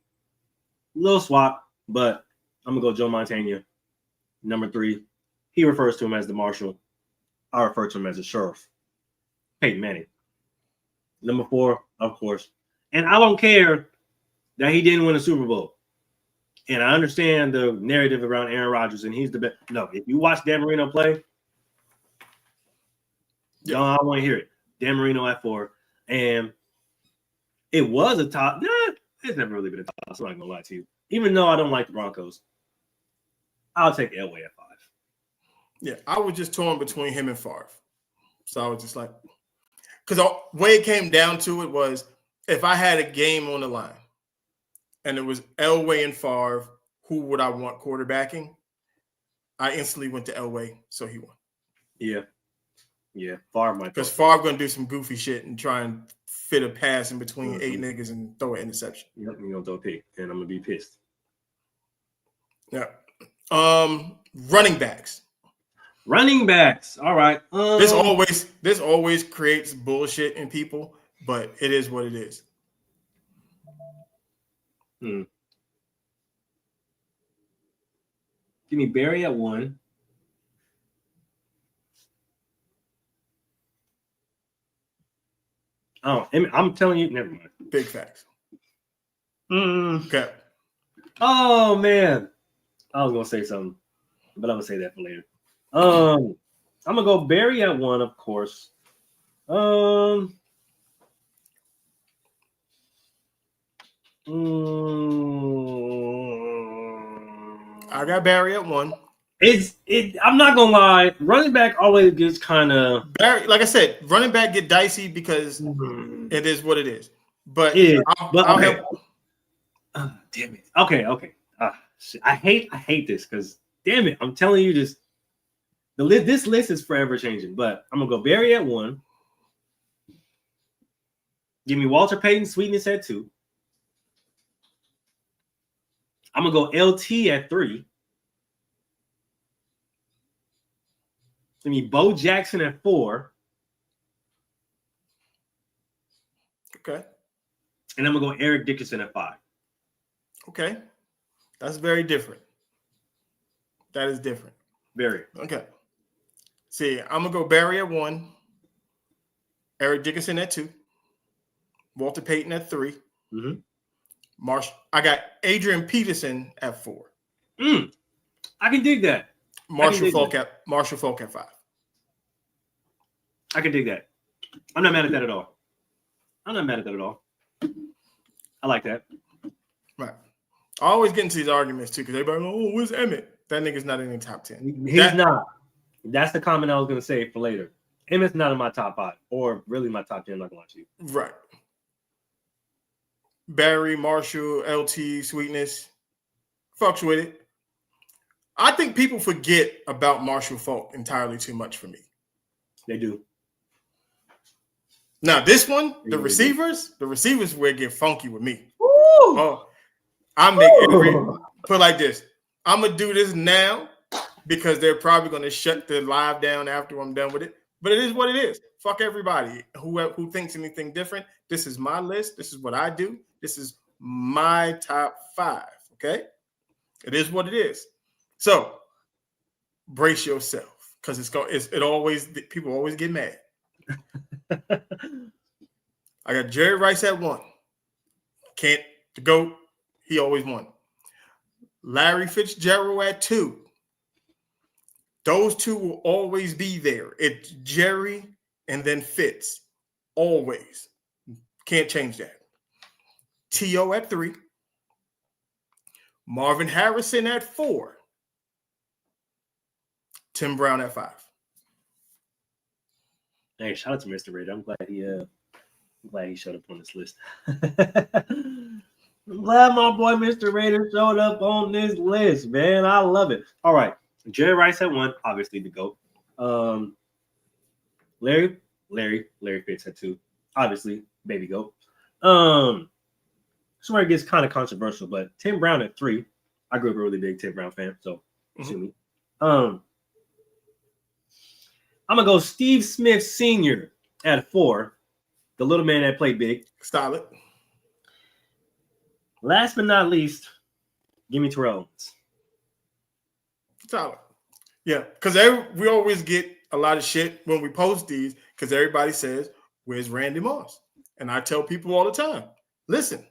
little swap, but I'm going to go Joe Montana. Number 3, he refers to him as the Marshal. I refer to him as the Sheriff. Peyton Manning. Number 4, of course. And I don't care that he didn't win a Super Bowl. And I understand the narrative around Aaron Rodgers, and he's the best. No, if you watch Dan Marino play, no, I want to hear it. Dan Marino at 4. And it was a top. Nah, it's never really been a top. I'm not going to lie to you. Even though I don't like the Broncos, I'll take Elway at 5. Yeah, I was just torn between him and Favre. So I was just like, because the way it came down to it was if I had a game on the line and it was Elway and Favre, who would I want quarterbacking? I instantly went to Elway, so he won. Yeah. Yeah, Favre might. Because Favre going to do some goofy shit and try and fit a pass in between 8 niggas and throw an interception. Yep, you're going to throw a pick, and I'm going to be pissed. Yeah. Running backs. Running backs. All right. This always creates bullshit in people, but it is what it is. Give me Barry at 1. Oh, I'm telling you, never mind. Big facts. Okay. Oh man, I was gonna say something, but I'm gonna say that for later. I'm gonna go Barry at 1, of course. I got Barry at 1. I'm not gonna lie. Running back always gets kind of Barry. Like I said, running back get dicey because it is what it is. But okay. Damn it. Okay. I hate this because damn it, I'm telling you this. This list is forever changing. But I'm gonna go Barry at 1. Give me Walter Payton, Sweetness at 2. I'm gonna go LT at 3. Give me Bo Jackson at 4. Okay. And I'm gonna go Eric Dickerson at 5. Okay. That's very different. That is different. Very. Okay. See, I'm gonna go Barry at 1, Eric Dickerson at 2, Walter Payton at 3. I got Adrian Peterson at 4. I can dig that. Marshall Falk at 5. I can dig that. I'm not mad at that at all. I like that. Right. I always get into these arguments too because everybody, oh, where's Emmett? That nigga's not in the top 10. He's not. That's the comment I was going to say for later. Emmett's not in my top 5 or really my top 10. I'm not going to lie to you. Right. Barry, Marshall, LT, Sweetness. Fucks with it. I think people forget about Marshall Falk entirely too much for me. They do. Now, this one, the receivers where it get funky with me. Woo! Oh, I make every put like this. I'm gonna do this now because they're probably gonna shut the live down after I'm done with it. But it is what it is. Fuck everybody who thinks anything different. This is my list. This is what I do. This is my top 5. Okay, it is what it is. So brace yourself because people always get mad. I got Jerry Rice at 1. The GOAT, he always won. Larry Fitzgerald at 2. Those two will always be there. It's Jerry and then Fitz. Always. Can't change that. T.O. at 3. Marvin Harrison at 4. Tim Brown at 5. Hey, shout out to Mr. Raider. I'm glad he showed up on this list. I'm glad my boy Mr. Raider showed up on this list, man. I love it. All right. Jerry Rice at 1, obviously the GOAT. Larry Fitz at 2, obviously, baby GOAT. This is where it gets kind of controversial, but Tim Brown at 3. I grew up a really big Tim Brown fan, so sue me. I'm gonna go Steve Smith Sr. at 4, the little man that played big. Solid. Last but not least, give me Terrell Owens. Solid. Yeah, because we always get a lot of shit when we post these because everybody says, "Where's Randy Moss?" And I tell people all the time, listen,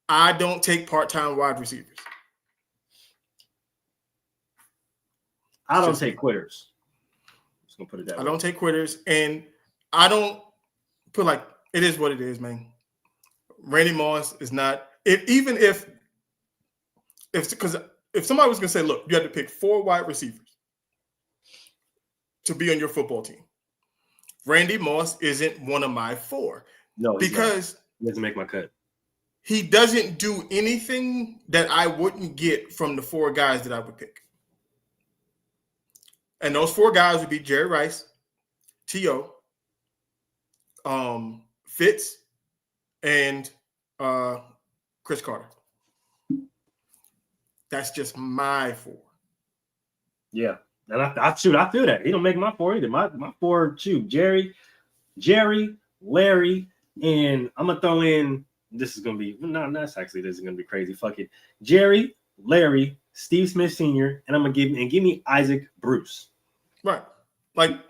I don't take part-time wide receivers. I don't take quitters. Just gonna put it that way. I don't take quitters, and I don't put like it is what it is, man. Randy Moss is not even if somebody was gonna say, look, you have to pick 4 wide receivers to be on your football team. Randy Moss isn't one of my 4. No, because he doesn't make my cut. He doesn't do anything that I wouldn't get from the 4 guys that I would pick. And those 4 guys would be Jerry Rice, T.O., Fitz, and Chris Carter. That's just my 4. Yeah. And I feel that. He don't make my 4 either. My 4, Jerry, Larry, and I'm gonna throw in. This is gonna be this is gonna be crazy. Fuck it, Jerry, Larry, Steve Smith Sr., and I'm gonna give me Isaac Bruce. Right, like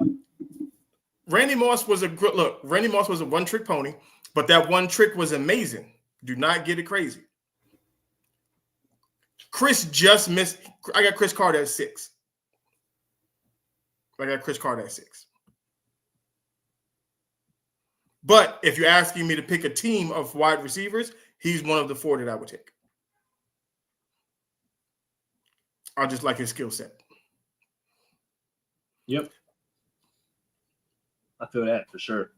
Randy Moss was a good look. Randy Moss was a one-trick pony, but that one trick was amazing. Do not get it crazy. Chris just missed. I got Chris Carter at 6. I got Chris Carter at 6. But if you're asking me to pick a team of wide receivers, he's one of the 4 that I would take. I just like his skill set. Yep. I feel that for sure.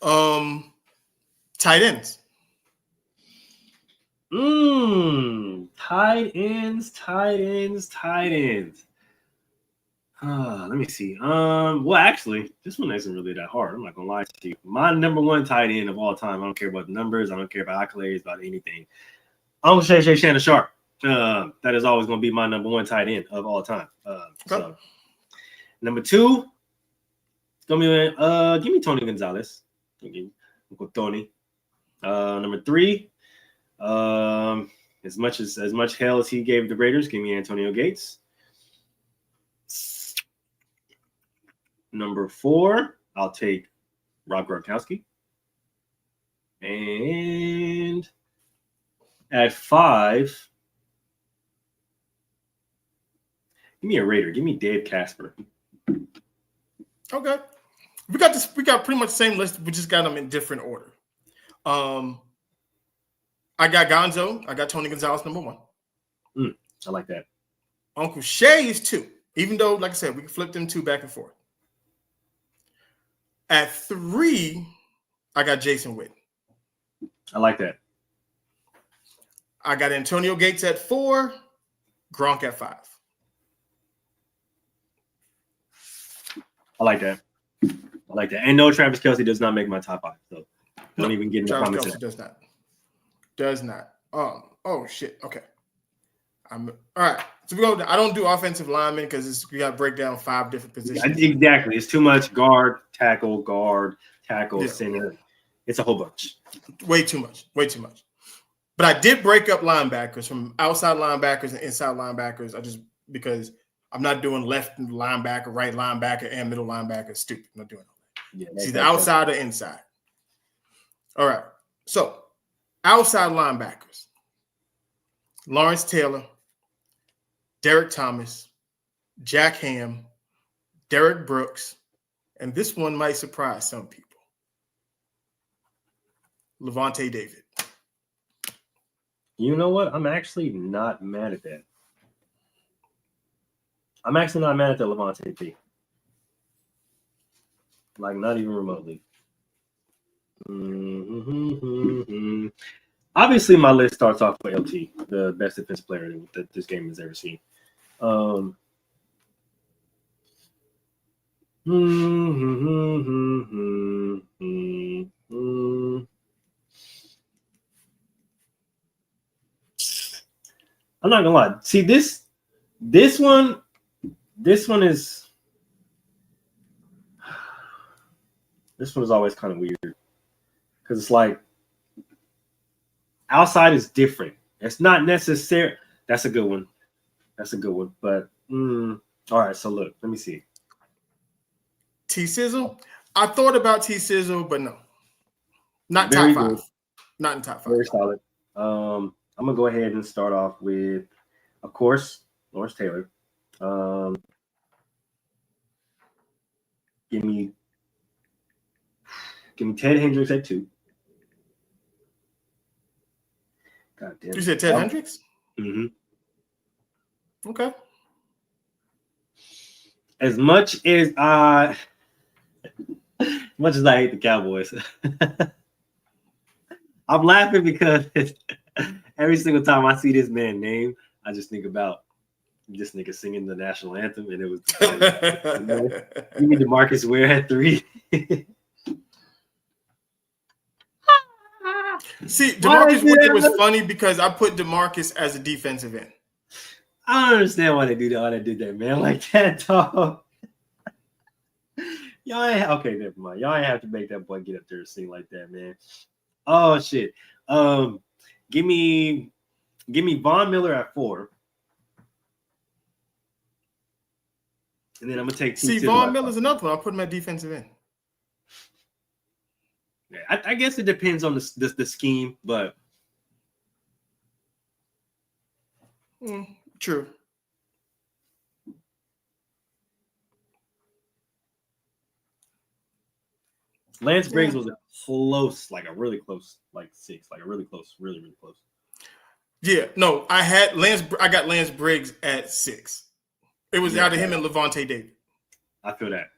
Tight ends. Tight ends. Let me see. Well, actually, this one isn't really that hard. I'm not gonna lie to you. My number 1 tight end of all time. I don't care about the numbers. I don't care about accolades, about anything. I'm gonna say Shannon Sharp. That is always gonna be my number 1 tight end of all time. So number 2, it's gonna be give me Tony Gonzalez. Uncle Tony. Number 3, as much hell as he gave the Raiders, give me Antonio Gates. Number 4, I'll take Rob Gronkowski. And at 5, give me a Raider. Give me Dave Casper. Okay. We got this. We got pretty much the same list. We just got them in different order. I got Gonzo. I got Tony Gonzalez, number 1. I like that. Uncle Shay is 2. Even though, like I said, we can flip them 2 back and forth. At 3, I got Jason Witten. I like that. I got Antonio Gates at 4, Gronk at 5. I like that. And no, Travis Kelce does not make my top 5. So don't even get in the comments. Travis Kelce does not. Oh shit. Okay. All right. So we go. I don't do offensive linemen because we got to break down 5 different positions. Yeah, exactly. It's too much guard, tackle, center. It's a whole bunch. Way too much. But I did break up linebackers from outside linebackers and inside linebackers. Because I'm not doing left linebacker, right linebacker, and middle linebacker. Stupid. I'm not doing all that. Yeah, it's either outside or inside. All right. So outside linebackers: Lawrence Taylor, Derek Thomas, Jack Ham, Derek Brooks, and this one might surprise some people: Levante David. You know what? I'm actually not mad at that. I'm actually not mad at the Levante P. Like, not even remotely. Obviously, my list starts off with LT, the best defensive player that this game has ever seen. I'm not gonna lie. See this one is always kind of weird because it's like outside is different. It's not necessary. That's a good one. But all right. So look, let me see. T-Sizzle. I thought about T-Sizzle, but no, not Very top good. 5. Not in top 5. Very solid. I'm gonna go ahead and start off with, of course, Lawrence Taylor. Give me Ted Hendricks at 2. God damn. You said Ted Hendricks? Mm-hmm. Okay. As much as I hate the Cowboys, I'm laughing because every single time I see this man's name, I just think about this nigga singing the national anthem, and it was you need DeMarcus Ware at 3. See, DeMarcus Ware was funny because I put DeMarcus as a defensive end. I don't understand why they do that. Why they did that, man, like that, dog. Y'all ain't okay. Never mind. Y'all ain't have to make that boy get up there and sing like that, man. Oh shit. Give me Von Miller at 4, and then I'm gonna take. See, Von Miller's another one. I'll put him at defensive end. Yeah, I guess it depends on the scheme, but true. Lance Briggs was a close, like a really close, like 6, like a really close, really, really close. Yeah, no, I got Lance Briggs at 6. It was out of him and Levante David. I feel that.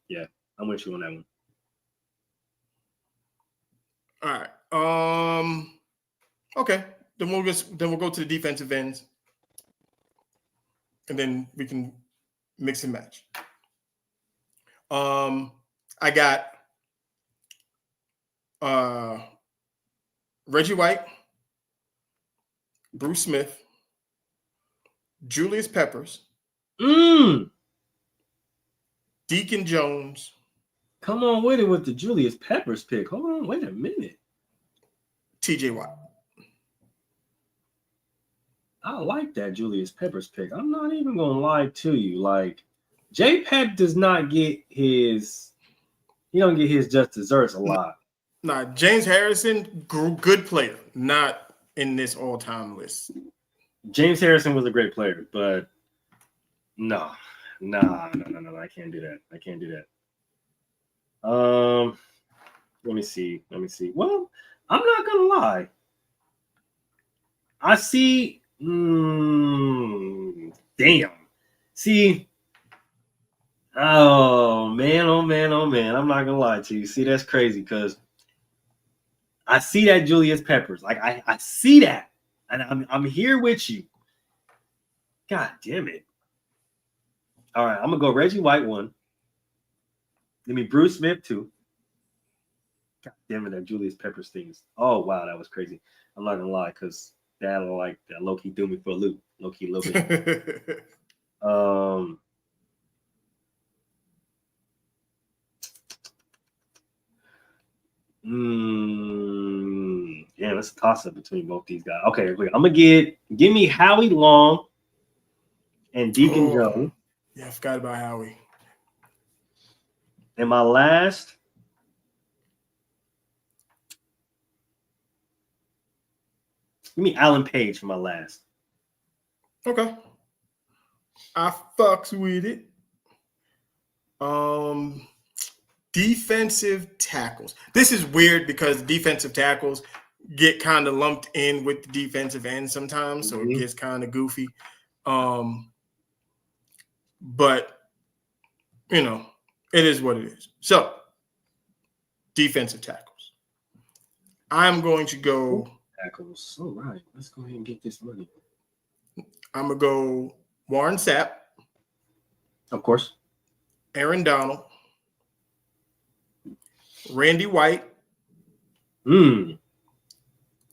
Yeah, I'm with you on that one. All right. Okay. Then we'll go to the defensive ends, and then we can mix and match. I got Reggie White, Bruce Smith, Julius Peppers, Deacon Jones. Come on with it with the Julius Peppers pick. Hold on, wait a minute. TJ Watt. I like that Julius Peppers pick. I'm not even gonna lie to you. Like, J Pep does not get his, he don't get his just desserts a lot. Nah, James Harrison, good player, not in this all-time list. James Harrison was a great player, but no, I can't do that. Let me see. Well, I'm not gonna lie. I see. Damn. See. Oh man. I'm not gonna lie to you. See, that's crazy because I see that Julius Peppers. Like I see that, and I'm here with you. God damn it. All right, I'm gonna go Reggie White 1. Give me Bruce Smith 2. God damn it, that Julius Peppers things. Oh wow, that was crazy. I'm not gonna lie, because that low key threw me for a loop. Low key a little bit. Yeah, that's a toss up between both these guys. Okay, wait, I'm gonna give me Howie Long and Deacon Jones. Yeah, I forgot about Howie. And my last, give me Alan Page for my last. Okay. I fucks with it. Defensive tackles. This is weird because defensive tackles get kind of lumped in with the defensive end sometimes, so it gets kind of goofy. But you know, it is what it is. So, defensive tackles. I'm going to go tackles. All right, let's go ahead and get this money. I'm gonna go Warren Sapp, of course, Aaron Donald, Randy White,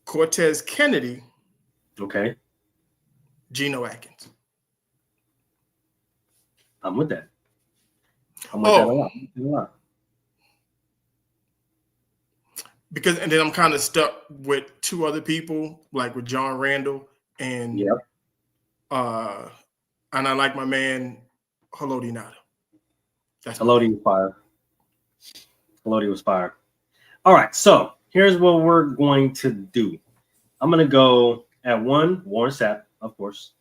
Cortez Kennedy, okay, Geno Atkins. I'm with that. I'm with that a lot. Because and then I'm kind of stuck with two other people, like with John Randall and and I like my man Haloti Ngata. Haloti was fire. Haloti was fire. All right, so here's what we're going to do. I'm gonna go at 1, Warren Sapp, of course.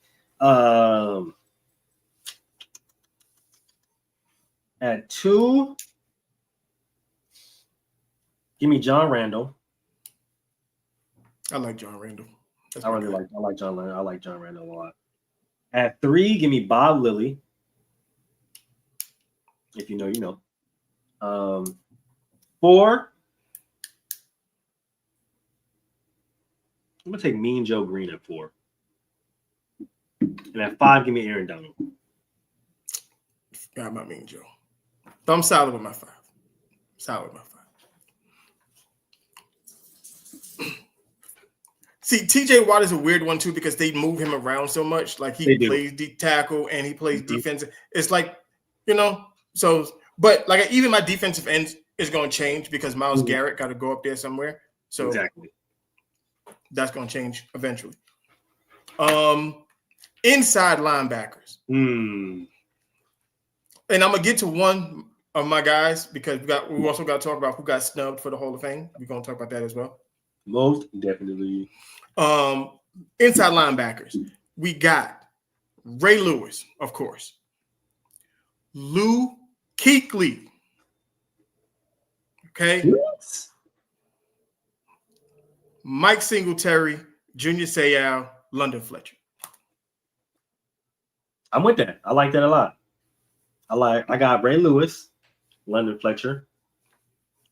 At 2, give me John Randall. I like John Randall. I like John Randall. I like John Randall a lot. At 3, give me Bob Lilly. If you know, you know. 4, I'm gonna take Mean Joe Green at 4. And at 5, give me Aaron Donald. Got my Mean Joe. But I'm solid with my 5. Solid with my 5. See, TJ Watt is a weird one too because they move him around so much. Like he plays deep tackle and he plays defensive. It's like, you know, so but like even my defensive end is going to change because Myles Garrett got to go up there somewhere. So exactly, that's going to change eventually. Inside linebackers. And I'm gonna get to one of my guys because we also got to talk about who got snubbed for the Hall of Fame. We're gonna talk about that as well. Most definitely. Inside linebackers. We got Ray Lewis, of course. Lou Kuechly. Okay. What? Mike Singletary, Junior Seau, London Fletcher. I'm with that. I like that a lot. I got Ray Lewis, London Fletcher.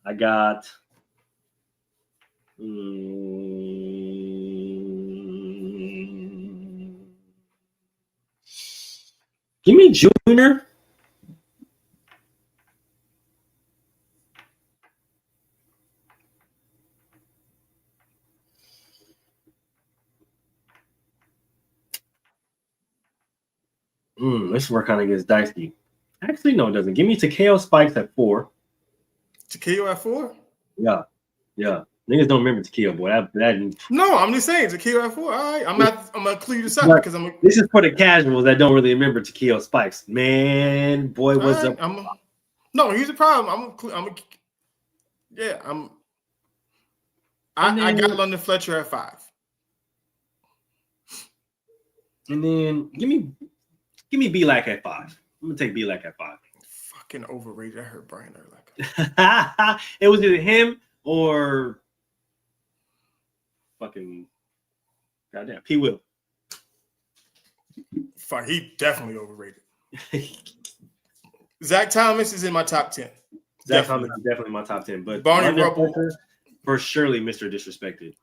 I got give me Junior. This is where kind of gets dicey. Actually, no, it doesn't. Give me Takeo Spikes at 4. Takeo at 4? Yeah. Niggas don't remember Takeo, boy. No, I'm just saying Takeo at 4. All right, I'm gonna clear this up because this is for the casuals that don't really remember Takeo Spikes. Man, boy, what's up? No, here's the problem. I got London Fletcher at 5. And then give me B-Lack at 5. I'm gonna take B-Lack at 5. Fucking overrated. I heard Brian Urlacher. It was either him or fucking goddamn P. Will. Fuck, he definitely overrated. Zach Thomas is in my top 10. Zach Thomas is definitely my top 10, but Barney Rubble for surely Mr. Disrespected.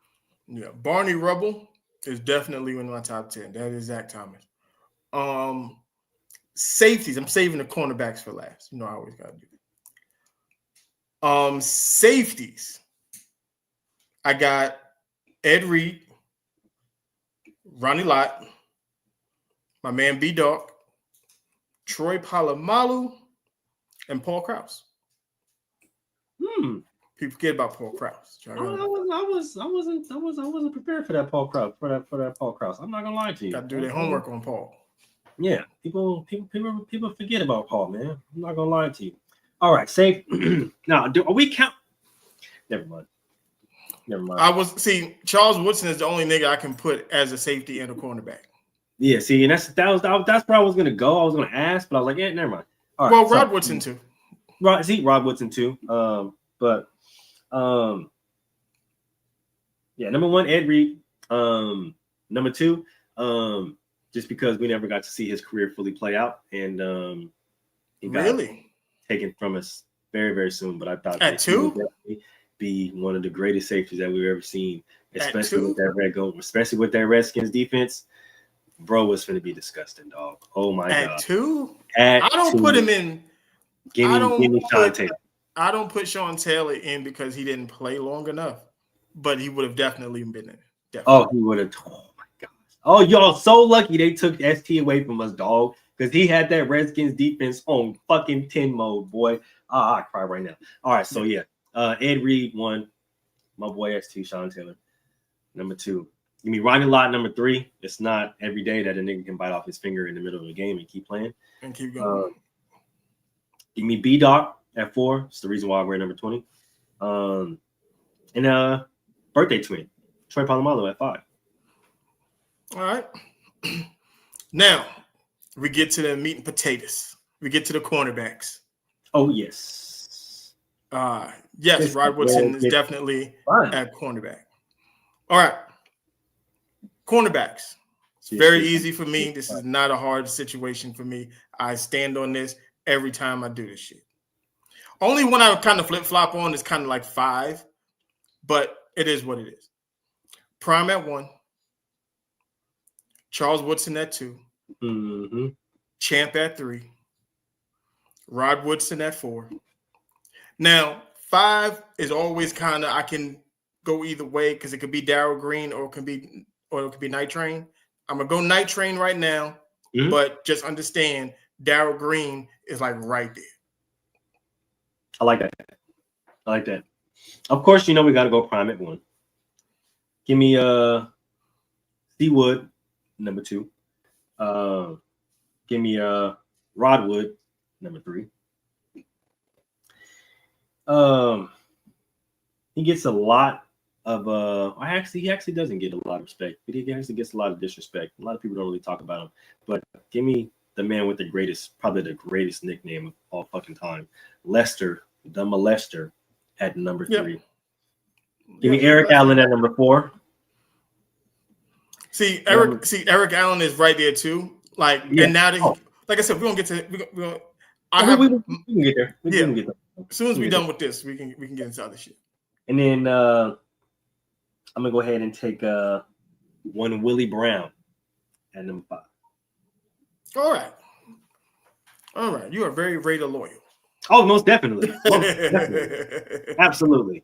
Yeah, Barney Rubble is definitely in my top 10. That is Zach Thomas. Safeties. I'm saving the cornerbacks for last. You know I always gotta do that. Safeties. I got Ed Reed, Ronnie Lott, my man B-Dog, Troy Polamalu, and Paul Krause. People forget about Paul Krause. I wasn't prepared for that Paul Krause. For that Paul Krause. I'm not gonna lie to you. Got to do their homework on Paul. Yeah, people forget about Paul, man. I'm not gonna lie to you. All right, safe. Now, are we count? Never mind. Charles Woodson is the only nigga I can put as a safety and a cornerback. Yeah, see, and that's where I was gonna go. I was gonna ask, but I was like, yeah, never mind. All right, Rod Woodson too. Rod Woodson too. Yeah, number 1, Ed Reed. Number 2, just because we never got to see his career fully play out, and he got taken from us very, very soon. But I thought at 2 he would definitely be one of the greatest safeties that we've ever seen, especially with that Redskins defense. Bro was going to be disgusting, dog. Oh my god. At 2? I don't put him in. Give me Sean Taylor. I don't put Sean Taylor in because he didn't play long enough, but he would have definitely been in. Oh, he would have. Oh my gosh, Oh, y'all so lucky they took ST away from us, dog. Because he had that Redskins defense on fucking 10 mode, boy. I cry right now. All right, so yeah. Ed Reed won. My boy ST, Sean Taylor. Number 2. Give me Ronnie Lott, number 3. It's not every day that a nigga can bite off his finger in the middle of a game and keep playing. And keep going. Give me B-Doc at 4. It's the reason why I wear number 20. And birthday twin, Troy Polamalu at 5. All right. Now, we get to the meat and potatoes. We get to the cornerbacks. Oh, yes. Yes, Rod Woodson is definitely at cornerback. All right. Cornerbacks. It's very easy for me. This is not a hard situation for me. I stand on this every time I do this shit. Only one I kind of flip-flop on is kind of like 5, but it is what it is. Prime at 1. Charles Woodson at 2. Mm-hmm. Champ at 3. Rod Woodson at 4. Now, 5 is always kind of, I can go either way because it could be Darryl Green or it could be Night Train. I'm gonna go Night Train right now, but just understand Darryl Green is like right there. I like that. Of course, we got to go Prime at 1. Give me C Wood, number 2. Give me Rod Wood, number 3. He gets a lot of he actually doesn't get a lot of respect, but he actually gets a lot of disrespect. A lot of people don't really talk about him. But give me the man with probably the greatest nickname of all fucking time, Lester the Molester at number 3. Give me Eric Allen at number 4. See, Eric Allen is right there too. And now that like I said, we're gonna get to we can get there. We can get there. As soon as we're done with this, we can get into other shit. And then I'm gonna go ahead and take one Willie Brown at number 5. All right. You are very Raider loyal. Oh, most definitely. Absolutely.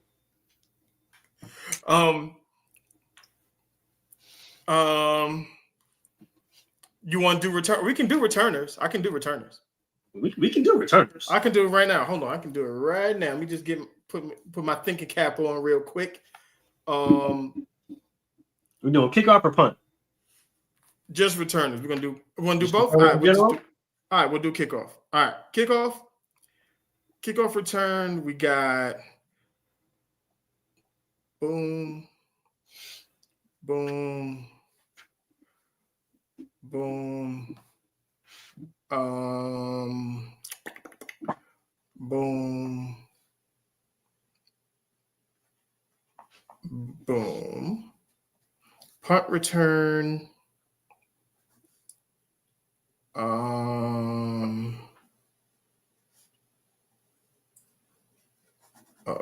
You want to do return? We can do returners. I can do returners. We can do returners. I can do it right now. Hold on, I can do it right now. Let me just put my thinking cap on real quick. We're doing kickoff or punt? Just returners. We're gonna do both. All right, we'll do kickoff. All right, kickoff return. We got boom. Boom. Boom. Boom. Punt return.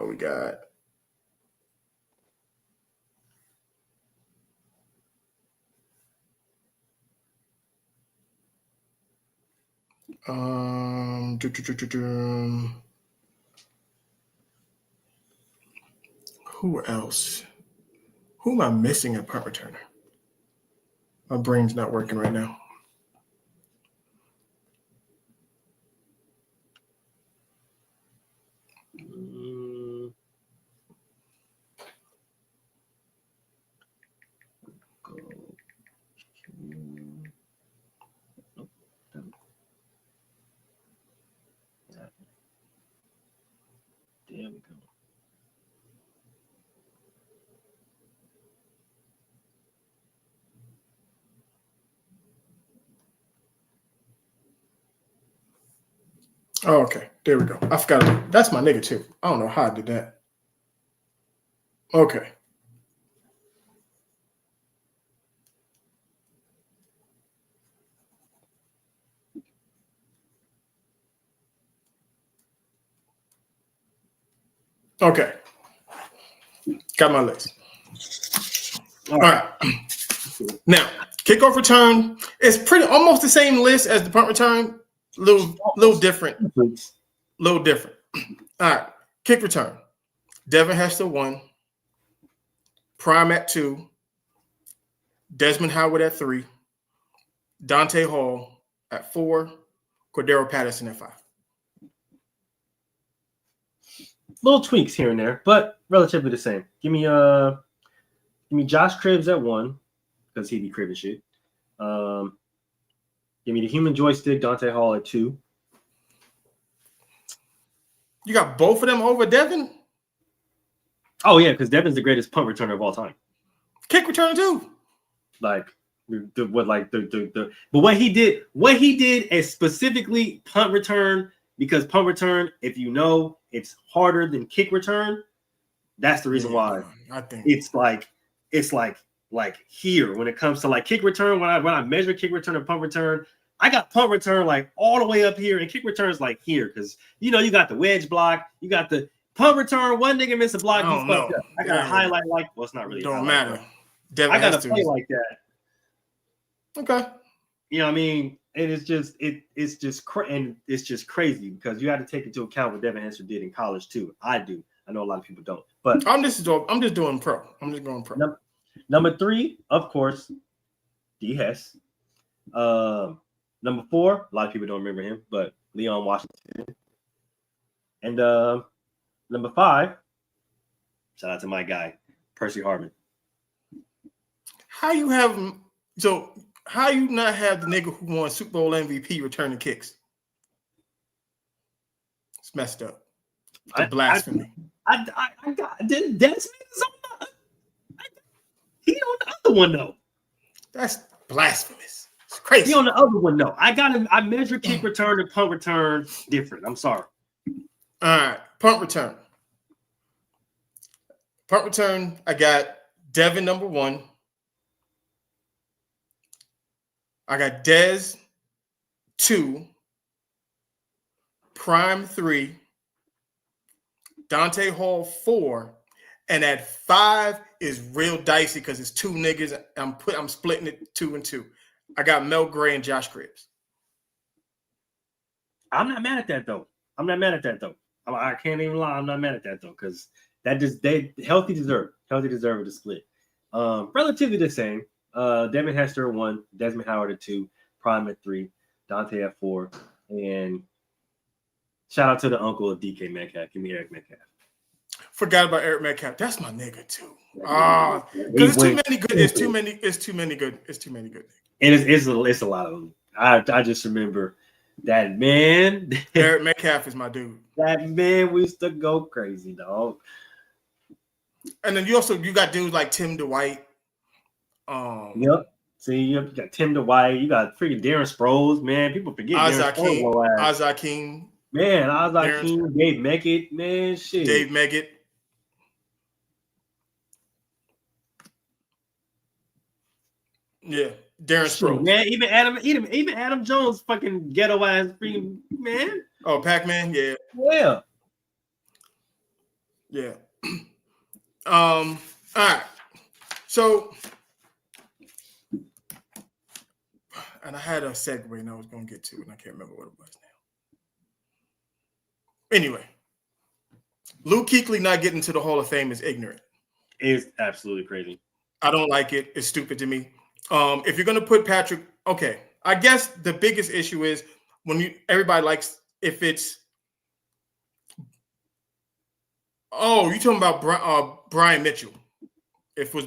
We got who else? Who am I missing at punt returner? My brain's not working right now. There we go. Oh, okay. There we go. I forgot. That's my nigga too. I don't know how I did that. Okay. Okay. Got my list. All right. Now, kickoff return is pretty almost the same list as the punt return. Little different. Little different. All right. Kick return. Devin Hester 1. Prime at 2. Desmond Howard at 3, Dante Hall at 4, Cordero Patterson at 5. Little tweaks here and there, but relatively the same. Give me Josh Cribbs at 1 because he be cribbing shit. Give me the human joystick, Dante Hall at 2. You got both of them over Devin? Oh yeah, because Devin's the greatest punt returner of all time. Kick returner too. But what he did as specifically punt return, because punt return, if you know, it's harder than kick return. That's the reason why I think it's like here when it comes to like kick return. When I measure kick return and punt return, I got punt return like all the way up here, and kick return is like here because you got the wedge block, you got the punt return. One nigga missed a block. I got to highlight like it's not really. Don't matter. Devin I got to play like that. Okay. You know what I mean? And it's just crazy because you have to take into account what Devin Hester did in college too. I do. I know a lot of people don't. But I'm just doing pro. I'm just going pro. Number 3, of course, D. Hess. Number 4, a lot of people don't remember him, but Leon Washington. And number 5, shout out to my guy, Percy Harvin. How you not have the nigga who won Super Bowl MVP returning kicks? It's messed up. It's blasphemy. Desmond is on he on the other one though. That's blasphemous. It's crazy. He on the other one though. I measure kick return and punt return different. I'm sorry. All right, punt return. Punt return. I got Devin number 1. I got Dez 2, Prime 3, Dante Hall 4, and at 5 is real dicey because it's 2 niggas. I'm splitting it 2 and 2. I got Mel Gray and Josh Cribbs. I'm not mad at that though. I can't even lie. I'm not mad at that though because they healthy deserve to split. Relatively the same. Devin Hester at 1, Desmond Howard at 2, Prime at 3, Dante at 4, and shout out to the uncle of DK Metcalf. Give me Eric Metcalf. Forgot about Eric Metcalf. That's my nigga too. Because it's too many good. And it's a lot of them. I just remember that man. Eric Metcalf is my dude. That man we used to go crazy, dog. And then you got dudes like Tim Dwight. Yep. See, you got Tim Dwight. You got freaking Darren Sproles, man. People forget Isaac King. Man, Isaac King, Dave Meggett, man, shit. Dave Meggett. Yeah, Darren Sproles. Man, even Adam Jones, fucking ghetto ass freaking man. Oh, Pac-Man, yeah. Yeah. All right. So, and I had a segue and I was going to get to it, and I can't remember what it was now. Anyway, Luke Kuechly not getting to the Hall of Fame is ignorant. It's absolutely crazy. I don't like it. It's stupid to me. If you're going to put Patrick, okay, I guess the biggest issue is when everybody likes if it's. Oh, you talking about Brian Mitchell? It was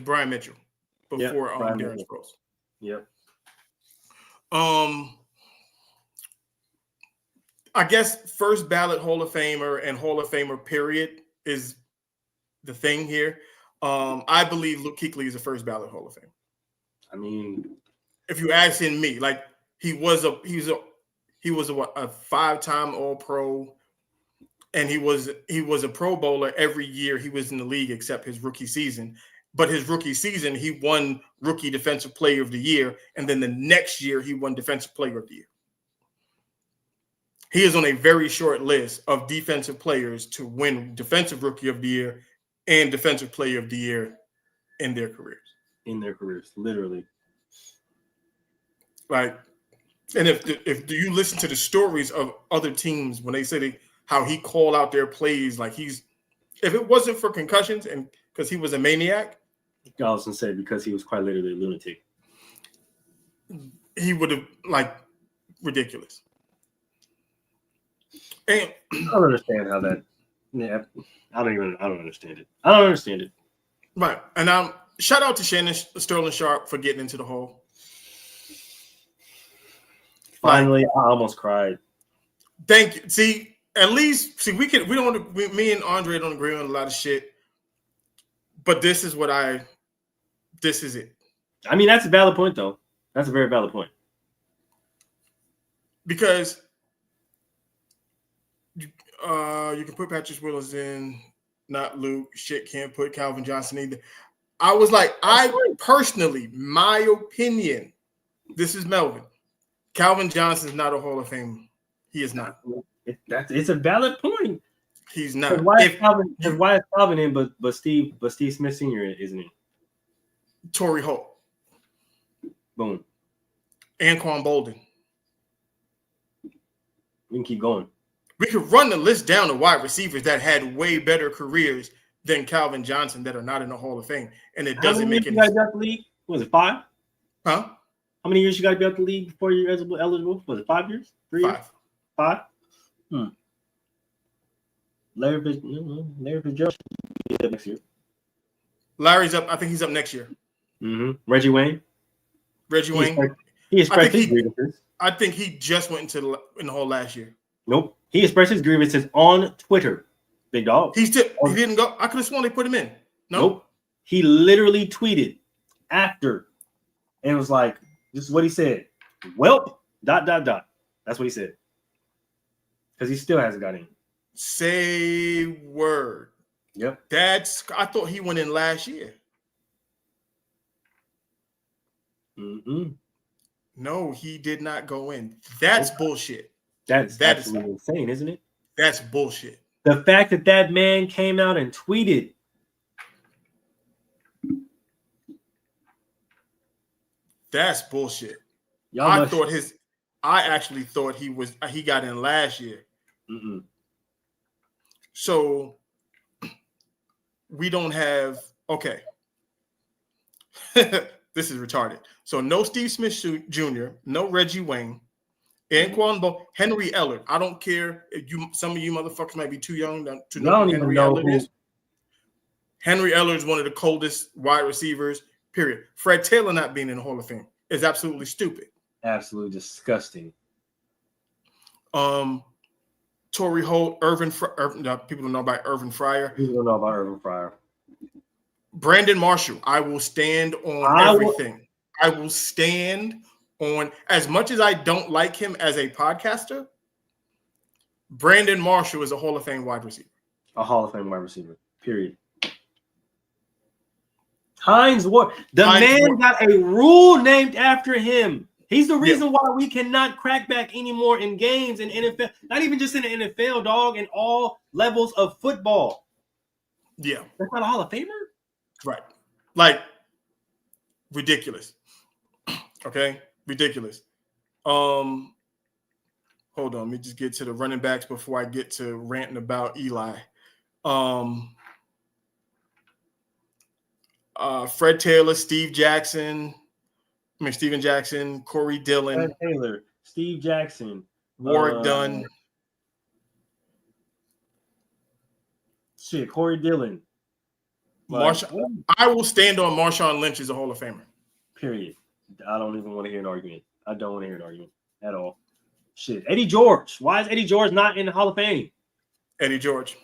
Brian Mitchell before Darren Sproles. Yep. I guess first ballot Hall of Famer and Hall of Famer period is the thing here. I believe Luke Kuechly is a first ballot Hall of Famer. I mean, if you ask me, like he was a 5-time All-Pro, and he was a Pro Bowler every year he was in the league except his rookie season. But his rookie season, he won Rookie Defensive Player of the Year, and then the next year he won Defensive Player of the Year. He is on a very short list of defensive players to win Defensive Rookie of the Year and Defensive Player of the Year in their careers. Literally. Like, and if you listen to the stories of other teams when they say how he called out their plays, like if it wasn't for concussions and because he was a maniac, I was gonna say because he was quite literally a lunatic. He would have like ridiculous. And I don't understand how that. Yeah, I don't understand it. I don't understand it. Right, and shout out to Shannon Sterling Sharp for getting into the hole. Finally, I almost cried. Thank you. See, at least we don't. Me and Andre don't agree on a lot of shit, but this is it. I mean, that's a valid point, though. That's a very valid point. Because you can put Patrick Willis in, not Luke. Shit, can't put Calvin Johnson either. I was like, personally, my opinion, this is Melvin. Calvin Johnson is not a Hall of Fame. He is not. It's a valid point. He's not. Why is Calvin in, but Steve Smith Sr. isn't in? Torrey Holt. Boom. Anquan Bolden. We can keep going. We could run the list down of wide receivers that had way better careers than Calvin Johnson that are not in the Hall of Fame, and it doesn't make any sense. The league? Was it 5? Huh? How many years you got to be out the league before you're eligible? Was it 5 years? 3 years? 5. Larry Fitzgerald should be up next year. Larry's up. I think he's up next year. Reggie Wayne. He expressed his grievances. I think he just went in the hole last year. Nope. He expressed his grievances on Twitter. Big dog. He didn't go. I could have sworn they put him in. Nope. He literally tweeted after and was like, this is what he said. Welp, ... That's what he said. Because he still hasn't got in. Say word. Yep. I thought he went in last year. No, he did not go in. That's bullshit. That's insane, isn't it? That's bullshit. The fact that man came out and tweeted. That's bullshit. I actually thought he got in last year. So we don't have okay. This is retarded. So no Steve Smith Jr., no Reggie Wayne, Anquan Bolden, Henry Ellard. I don't care if some of you motherfuckers might be too young to know who Henry Ellard is. Henry Ellard is one of the coldest wide receivers, period. Fred Taylor not being in the Hall of Fame is absolutely stupid. Absolutely disgusting. Torrey Holt, people don't know about Irvin Fryer. People don't know about Irvin Fryer. Brandon Marshall, I will stand on everything. I will stand on, as much as I don't like him as a podcaster, Brandon Marshall is a Hall of Fame wide receiver. A Hall of Fame wide receiver, period. Hines Ward. Man got a rule named after him. He's the reason why we cannot crack back anymore in games in NFL. Not even just in the NFL, dog, in all levels of football. Yeah. That's not a Hall of Famer? Right. Like, ridiculous. Okay? Ridiculous. Hold on. Let me just get to the running backs before I get to ranting about Eli. Fred Taylor, Steven Jackson, Corey Dillon. Fred Taylor, Steve Jackson. Warwick Dunn. Corey Dillon. I will stand on Marshawn Lynch as a Hall of Famer. Period. I don't even want to hear an argument. I don't want to hear an argument at all. Shit. Eddie George. Why is Eddie George not in the Hall of Fame? Eddie George.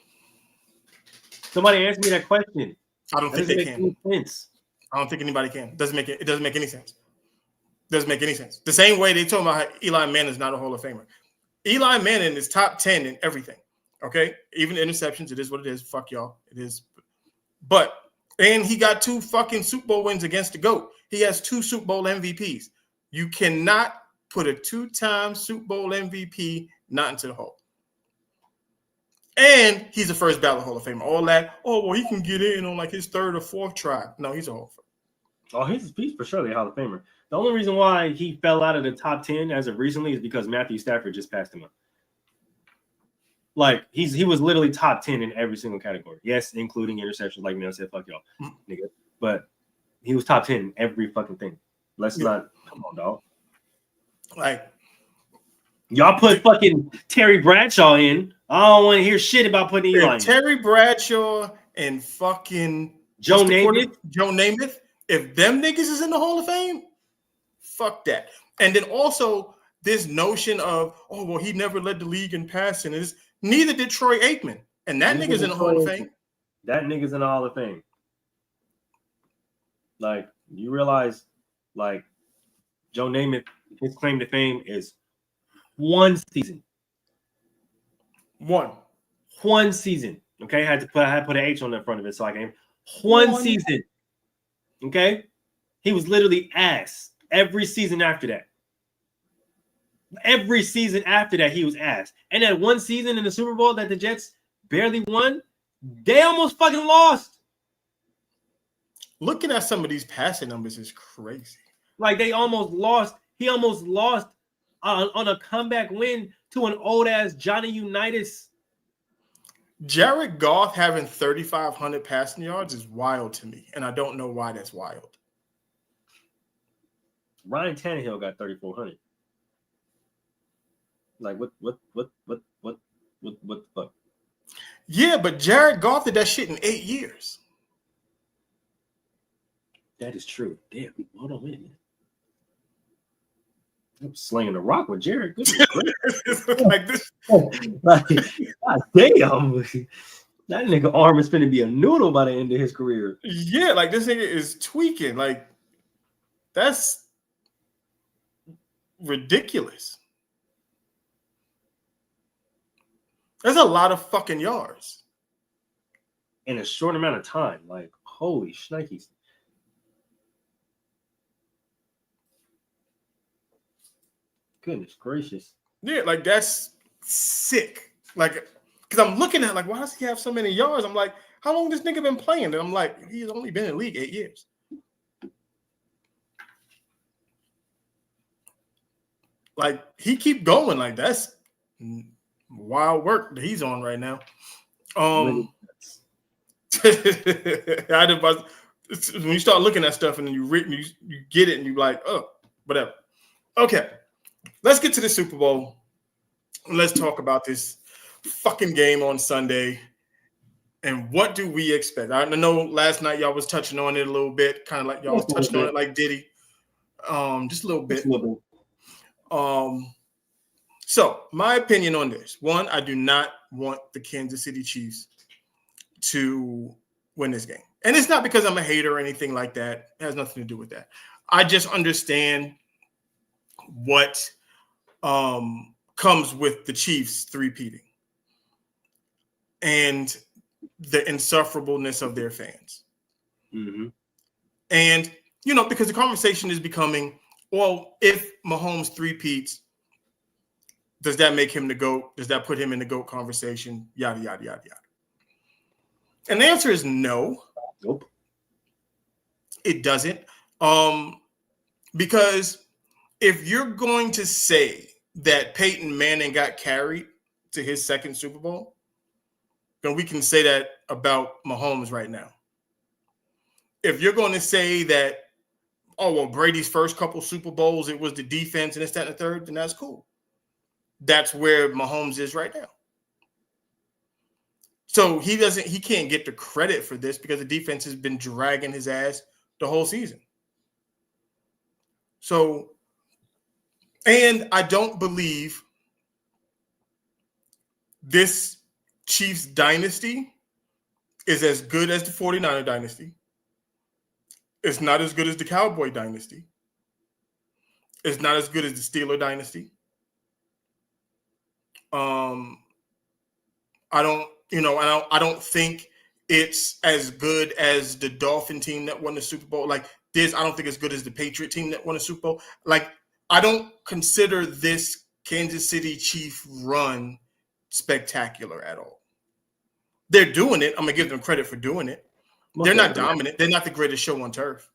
Somebody asked me that question. I don't think they can. Sense. I don't think anybody can. It doesn't make any sense. Doesn't make any sense. The same way they told about how Eli Manning is not a Hall of Famer. Eli Manning is top 10 in everything. Okay? Even interceptions, it is what it is. Fuck y'all. It is. And he got 2 fucking Super Bowl wins against the GOAT. He has 2 Super Bowl MVPs. You cannot put a 2-time Super Bowl MVP not into the Hall. And he's a first ballot Hall of Famer. All that, he can get in on like his 3rd or 4th try. No, he's a Hall of Famer. He's for sure a Hall of Famer. The only reason why he fell out of the top 10 as of recently is because Matthew Stafford just passed him up. Like, he was literally top 10 in every single category. Yes, including interceptions, like Mel said, fuck y'all, nigga. But He was top 10 in every fucking thing. Let's not come on, dog. Like y'all put fucking Terry Bradshaw in. I don't want to hear shit about putting Eli in. Terry Bradshaw and fucking Joe Namath. Joe Namath. If them niggas is in the Hall of Fame, fuck that. And then also this notion of, oh, well, he never led the league in passing. Is neither did Troy Aikman. And that nigga's in the Hall of Fame. That nigga's in the Hall of Fame. Like, you realize, like, Joe Namath, his claim to fame is one season. One season. Okay, I had to put an H on the front of it so I can. One season. Okay, he was literally ass every season after that. Every season after that, he was ass. And that one season in the Super Bowl that the Jets barely won, they almost fucking lost. Looking at some of these passing numbers is crazy. Like they almost lost. He almost lost on a comeback win to an old ass Johnny Unitas. Jared Goff having 3,500 passing yards is wild to me, and I don't know why that's wild. Ryan Tannehill got 3,400. Like what the fuck? Yeah, but Jared Goff did that shit in 8 years. That is true. Damn, hold on, wait a minute. I'm slinging the rock with Jared. Like this. Like, God damn. That nigga arm is finna be a noodle by the end of his career. Yeah, like this nigga is tweaking. Like, that's ridiculous. That's a lot of fucking yards. In a short amount of time. Like, holy shnikes. Goodness gracious. Yeah, like that's sick. Like, because I'm looking at like, why does he have so many yards? I'm like, how long this nigga been playing? And I'm like, he's only been in the league 8 years. Like, he keep going. Like, that's wild work that he's on right now. I just, when you start looking at stuff and then you get it and you like, oh, whatever. Okay. Let's get to the Super Bowl. Let's talk about this fucking game on Sunday. And what do we expect? I know last night y'all was touching on it a little bit, kind of like y'all was touching on it like Diddy. Just a little bit. So my opinion on this. One, I do not want the Kansas City Chiefs to win this game. And it's not because I'm a hater or anything like that. It has nothing to do with that. I just understand what comes with the Chiefs three-peating and the insufferableness of their fans. Mm-hmm. And, you know, because the conversation is becoming, well, if Mahomes three-peats, does that make him the GOAT? Does that put him in the GOAT conversation? Yada, yada, yada, yada. And the answer is no. Nope. It doesn't. Because if you're going to say that Peyton Manning got carried to his second Super Bowl, then we can say that about Mahomes right now. If you're going to say that, oh, well, Brady's first couple Super Bowls, it was the defense and this, that, and the third, then that's cool. That's where Mahomes is right now. So he can't get the credit for this because the defense has been dragging his ass the whole season. So, and I don't believe this Chiefs dynasty is as good as the 49er dynasty. It's not as good as the Cowboy dynasty. It's not as good as the Steeler dynasty. I don't think it's as good as the Dolphin team that won the Super Bowl. Like this, I don't think it's good as the Patriot team that won the Super Bowl. Like, I don't consider this Kansas City Chief run spectacular at all. They're doing it. I'm gonna give them credit for doing it. They're not dominant. They're not the greatest show on turf.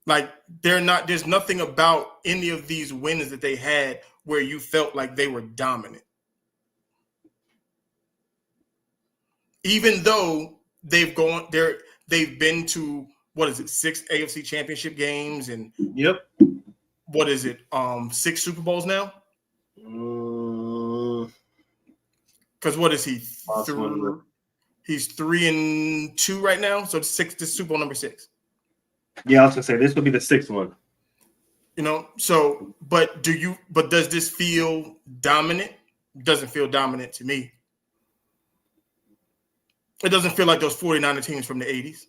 Like, they're not. There's nothing about any of these wins that they had where you felt like they were dominant. Even though they've gone, they've been to, what is it, 6 AFC Championship games and Yep. what is it, 6 Super Bowls now? Because what is he? He's 3-2 right now, so this is Super Bowl number 6. Yeah, I was gonna say this would be the 6th one. You know, so but does this feel dominant? It doesn't feel dominant to me. It doesn't feel like those 49er teams from the 80s.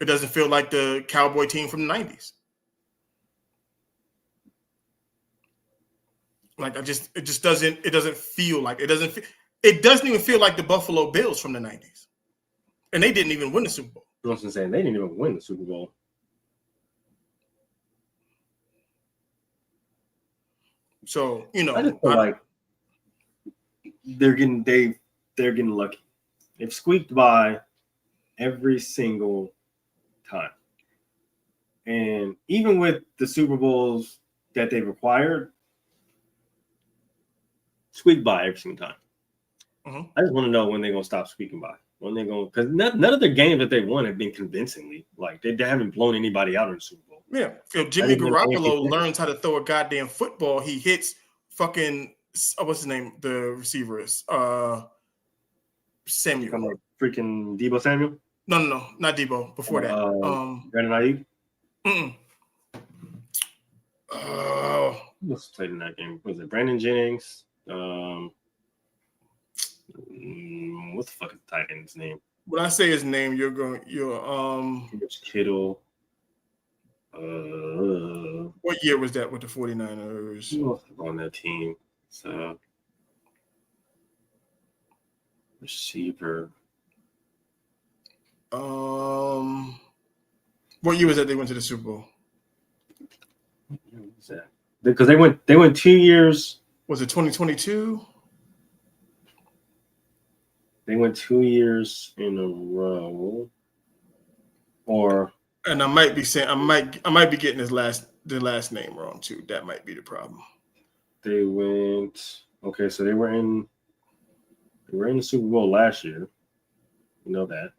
It doesn't feel like the Cowboy team from the 90s. Like it just doesn't feel like it doesn't even feel like the Buffalo Bills from the 90s. And they didn't even win the Super Bowl. You know what I'm saying? They didn't even win the Super Bowl. So, you know, I just feel like they're getting lucky. They've squeaked by every single time. And even with the Super Bowls that they've acquired, squeak by every single time. Mm-hmm. I just want to know when they're going to stop squeaking by. When they're going, because none of their games that they've won have been convincingly. Like they haven't blown anybody out in the Super Bowl. Yeah, if Jimmy Garoppolo learns how to throw a goddamn football, he hits fucking what's his name? The receiver is Samuel. Like freaking Debo Samuel? No, not Debo. Before that, Brandon Ayuk. Who else played in that game? Was it Brandon Jennings? What the fuck is the tight end's name? When I say his name, you're Kittle. What year was that with the 49ers? Who else was on that team? So receiver. What year was that they went to the Super Bowl? What year was that? Because they went 2 years. Was it 2022? They went 2 years in a row. And I might be saying I might be getting the last name wrong too. That might be the problem. They went so they were in the Super Bowl last year. You know that.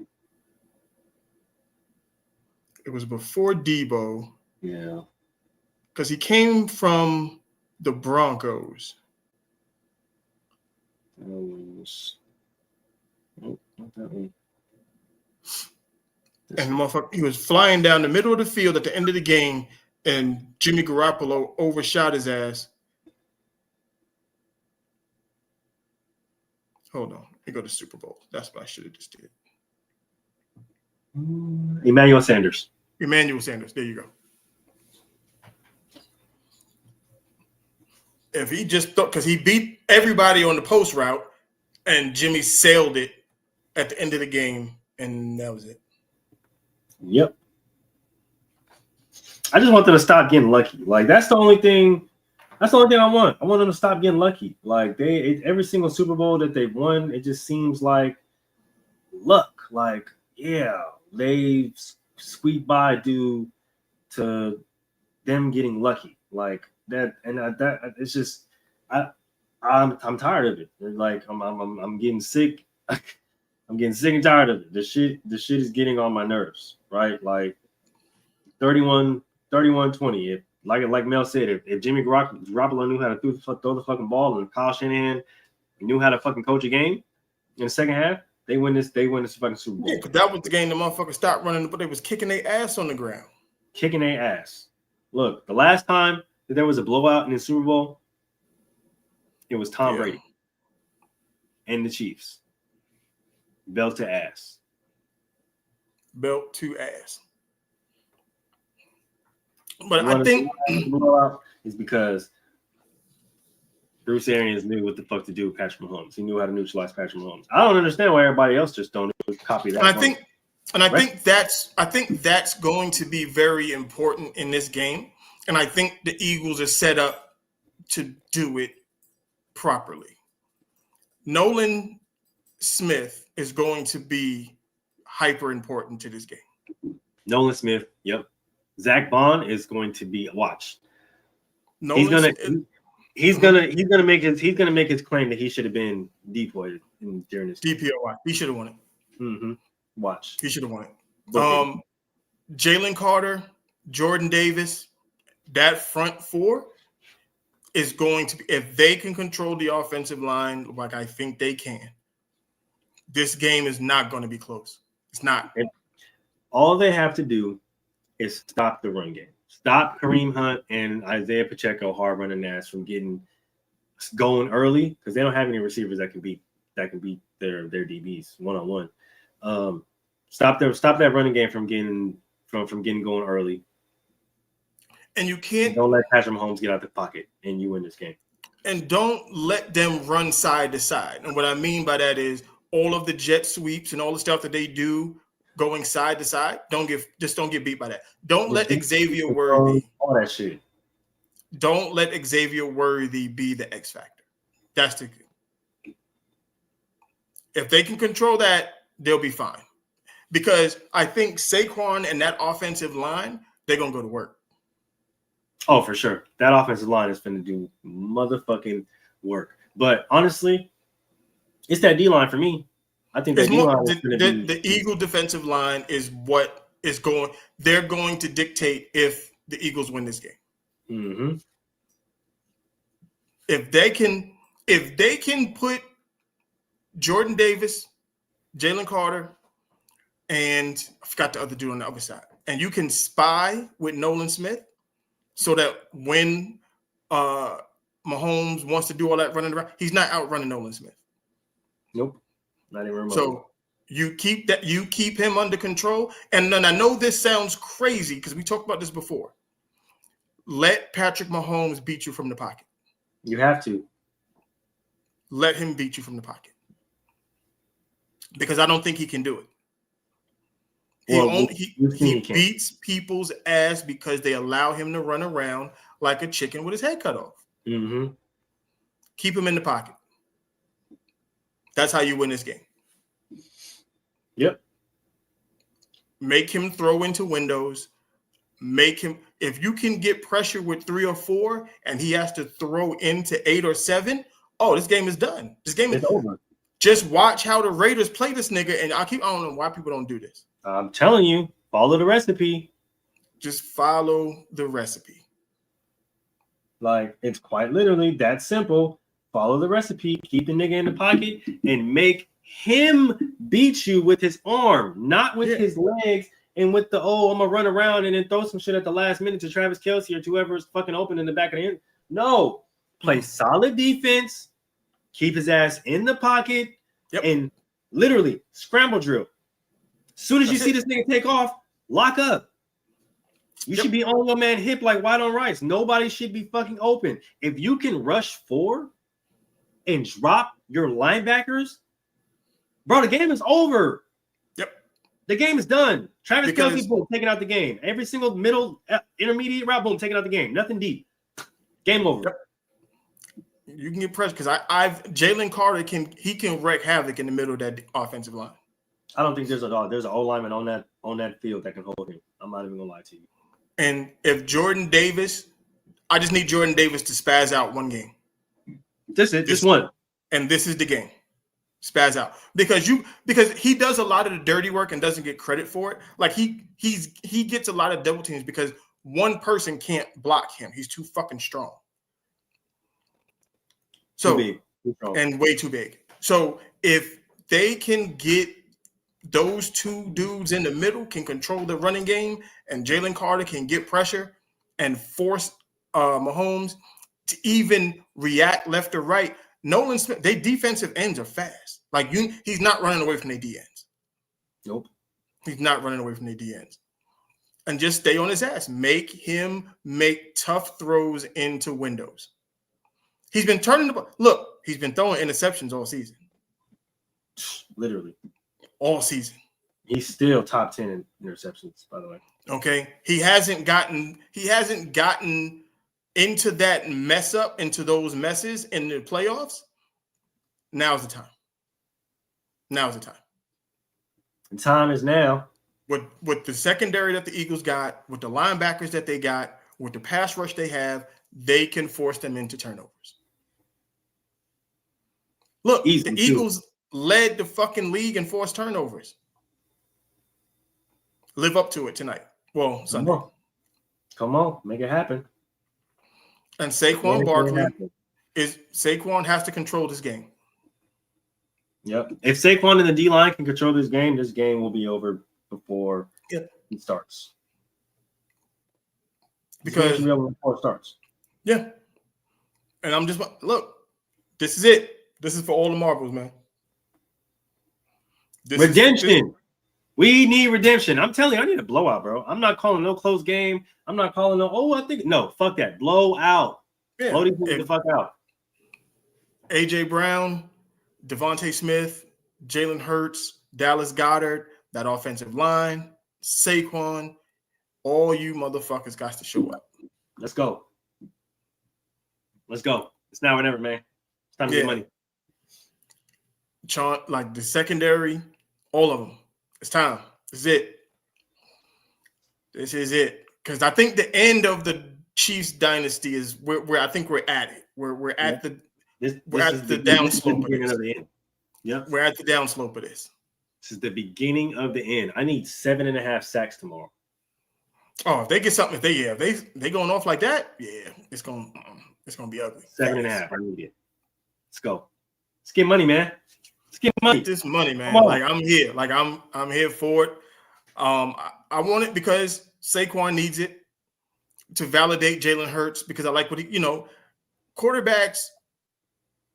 It was before Debo. Yeah. Because he came from the Broncos. Not that one. And motherfucker, he was flying down the middle of the field at the end of the game, and Jimmy Garoppolo overshot his ass. Hold on. Let me go to Super Bowl. That's what I should have just did. Emmanuel Sanders. There you go. If he just thought, because he beat everybody on the post route, and Jimmy sailed it at the end of the game, and that was it. Yep. I just want them to stop getting lucky. Like that's the only thing I want. I want them to stop getting lucky. Like every single Super Bowl that they've won, it just seems like luck. Like, yeah, they squeaked by due to them getting lucky. Like that, and that it's just I'm tired of it. Like I'm getting sick. I'm getting sick and tired of it. The shit is getting on my nerves, right? Like 31-20. If like Mel said, if Jimmy Garoppolo knew how to throw the fucking ball, and Kyle Shanahan knew how to fucking coach a game in the second half, they win this fucking Super Bowl. Yeah, because that was the game the motherfuckers stopped running, but they was kicking their ass on the ground. Kicking their ass. Look, the last time that there was a blowout in the Super Bowl, it was Tom Brady and the Chiefs. Belt to ass. Belt to ass. But I think is because Bruce Arians knew what the fuck to do with Patrick Mahomes. He knew how to neutralize Patrick Mahomes. I don't understand why everybody else just don't copy that. I think that's going to be very important in this game. And I think the Eagles are set up to do it properly. Nolan Smith is going to be hyper important to this game. Nolan Smith, yep. Zach Bond is going to be watched. He's gonna make his claim that he should have been deployed during this DPOY. He should have won it. Mm-hmm. Watch. He should have won it. Jalen Carter, Jordan Davis, that front four is going to be, if they can control the offensive line like I think they can, this game is not going to be close. It's not. And all they have to do is stop the run game. Stop Kareem Hunt and Isaiah Pacheco, hard running ass, from going early, because they don't have any receivers that can beat their DBs one-on-one. Stop that running game from getting going early. And you can't don't let Patrick Mahomes get out the pocket and you win this game. And don't let them run side to side. And what I mean by that is all of the jet sweeps and all the stuff that they do going side to side. Don't get beat by that. Don't let Xavier Worthy all that shit. Don't let Xavier Worthy be the X factor. That's the if they can control that, they'll be fine. Because I think Saquon and that offensive line, they're gonna go to work. Oh, for sure. That offensive line is going to do motherfucking work. But honestly, it's that D-line for me. I think that D-line is going to be... The Eagle defensive line is what is going... They're going to dictate if the Eagles win this game. Mm-hmm. If they can put Jordan Davis, Jalen Carter, and I forgot the other dude on the other side, and you can spy with Nolan Smith, so that when Mahomes wants to do all that running around, he's not outrunning Nolan Smith. Nope, not even remotely. So you keep him under control. And then I know this sounds crazy because we talked about this before. Let Patrick Mahomes beat you from the pocket. You have to. Let him beat you from the pocket. Because I don't think he can do it. He beats people's ass because they allow him to run around like a chicken with his head cut off. Mm-hmm. Keep him in the pocket. That's how you win this game. Yep. Make him throw into windows. If you can get pressure with 3 or 4 and he has to throw into 8 or 7, this game is done. This game is over. Just watch how the Raiders play this nigga. And I don't know why people don't do this. I'm telling you, follow the recipe. Just follow the recipe. Like, it's quite literally that simple. Follow the recipe. Keep the nigga in the pocket and make him beat you with his arm, not with his legs and with the, I'm going to run around and then throw some shit at the last minute to Travis Kelce or to whoever is fucking open in the back of the end. No. Play solid defense. Keep his ass in the pocket. And literally scramble drill. Soon as you see this nigga take off, lock up. You should be on your man hip like white on rice. Nobody should be fucking open. If you can rush 4 and drop your linebackers, bro, the game is over. Yep. The game is done. Travis Kelce, boom, taking out the game. Every single middle, intermediate route, boom, taking out the game. Nothing deep. Game over. Yep. You can get pressure because Jalen Carter can wreak havoc in the middle of that offensive line. I don't think there's an O lineman on that field that can hold him. I'm not even gonna lie to you. And if Jordan Davis, I just need Jordan Davis to spaz out one game. Just one. And this is the game. Spaz out. Because he does a lot of the dirty work and doesn't get credit for it. Like he gets a lot of double teams because one person can't block him. He's too fucking strong. So too big. And way too big. So if they can get those two dudes in the middle can control the running game, and Jalen Carter can get pressure and force Mahomes to even react left or right. Nolan Smith, their defensive ends are fast. Like he's not running away from their D ends. Nope. He's not running away from their D ends. And just stay on his ass. Make him make tough throws into windows. He's been turning the ball. Look, he's been throwing interceptions all season. Literally. All season. He's still top 10 in interceptions, by the way. Okay. He hasn't gotten into that mess up, into those messes in the playoffs. Now's the time. Now's the time. The time is now. With the secondary that the Eagles got, with the linebackers that they got, with the pass rush they have, they can force them into turnovers. Look, the Eagles led the fucking league in forced turnovers. Live up to it tonight. Well, Sunday. Come on, make it happen. And Saquon Barkley Saquon has to control this game. Yep. If Saquon and the D-line can control this game will be over before it starts. Because before it starts. Yeah. And I'm just look, this is it. This is for all the marbles, man. Redemption. We need redemption. I'm telling you, I need a blowout, bro. I'm not calling no close game. I'm not calling no, fuck that. Blowout. Yeah. Blow these the fuck out. AJ Brown, Devontae Smith, Jalen Hurts, Dallas Goedert, that offensive line, Saquon, all you motherfuckers got to show up. Let's go. Let's go. It's now or never, man. It's time to get money. Like the secondary, all of them. It's time. This is it. This is it. Because I think the end of the Chiefs dynasty is where I think we're at it. We're at the downslope of this. Yeah, we're at the downslope of this. This is the beginning of the end. I need 7.5 sacks tomorrow. Oh, if they get something, if they going off like that, yeah, it's gonna be ugly. 7.5. I need it. Let's go. Let's get money, man. Let's get money. Get this money, man. Like I'm here. Like I'm here for it. I want it because Saquon needs it to validate Jalen Hurts because I like what quarterbacks.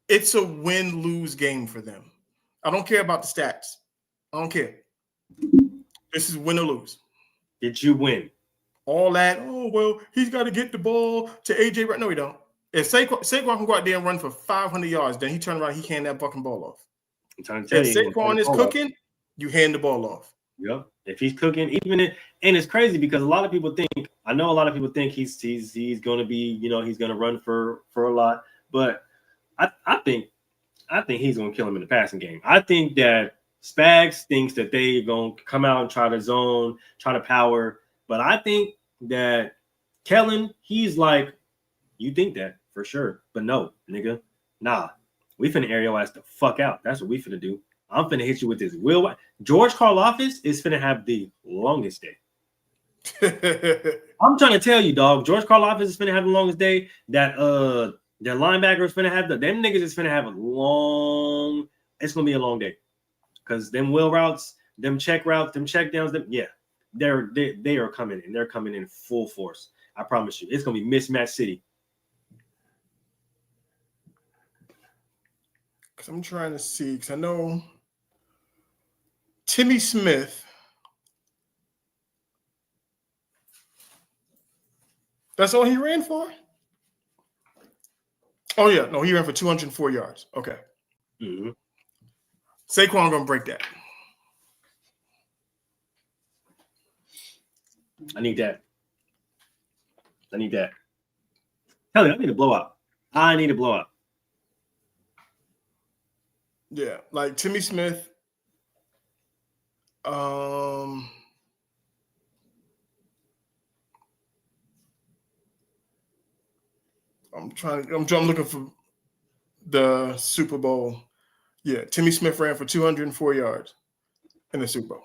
It's a win-lose game for them. I don't care about the stats. I don't care. This is win or lose. Did you win? All that, he's got to get the ball to AJ. No, he don't. If Saquon can go out there and run for 500 yards, then he turn around, he hand that fucking ball off. I'm trying to tell you. If Saquon is cooking, you hand the ball off. Yep. If he's cooking, and it's crazy because a lot of people think he's going to be, he's going to run for a lot, but I think he's going to kill him in the passing game. I think that Spags thinks that they're going to come out and try to zone, try to power, but I think that Kellen, he's like, you think that for sure, but no, nigga, nah. We finna air your ass the fuck out. That's what we finna do. I'm finna hit you with this. George Karlaftis is finna have the longest day. I'm trying to tell you, dog. George Karlaftis is finna have the longest day. That linebacker is finna have them niggas is finna have it's gonna be a long day. Cause them wheel routes, them check routes, them check downs, they are coming in. They're coming in full force. I promise you. It's gonna be mismatch city. Because I'm trying to see, because I know Timmy Smith, that's all he ran for? Oh, yeah. No, he ran for 204 yards. Okay. Mm-hmm. Saquon going to break that. I need that. Hell yeah, I need a blowout. Yeah, like Timmy Smith. I'm looking for the Super Bowl. Yeah, Timmy Smith ran for 204 yards in the Super Bowl.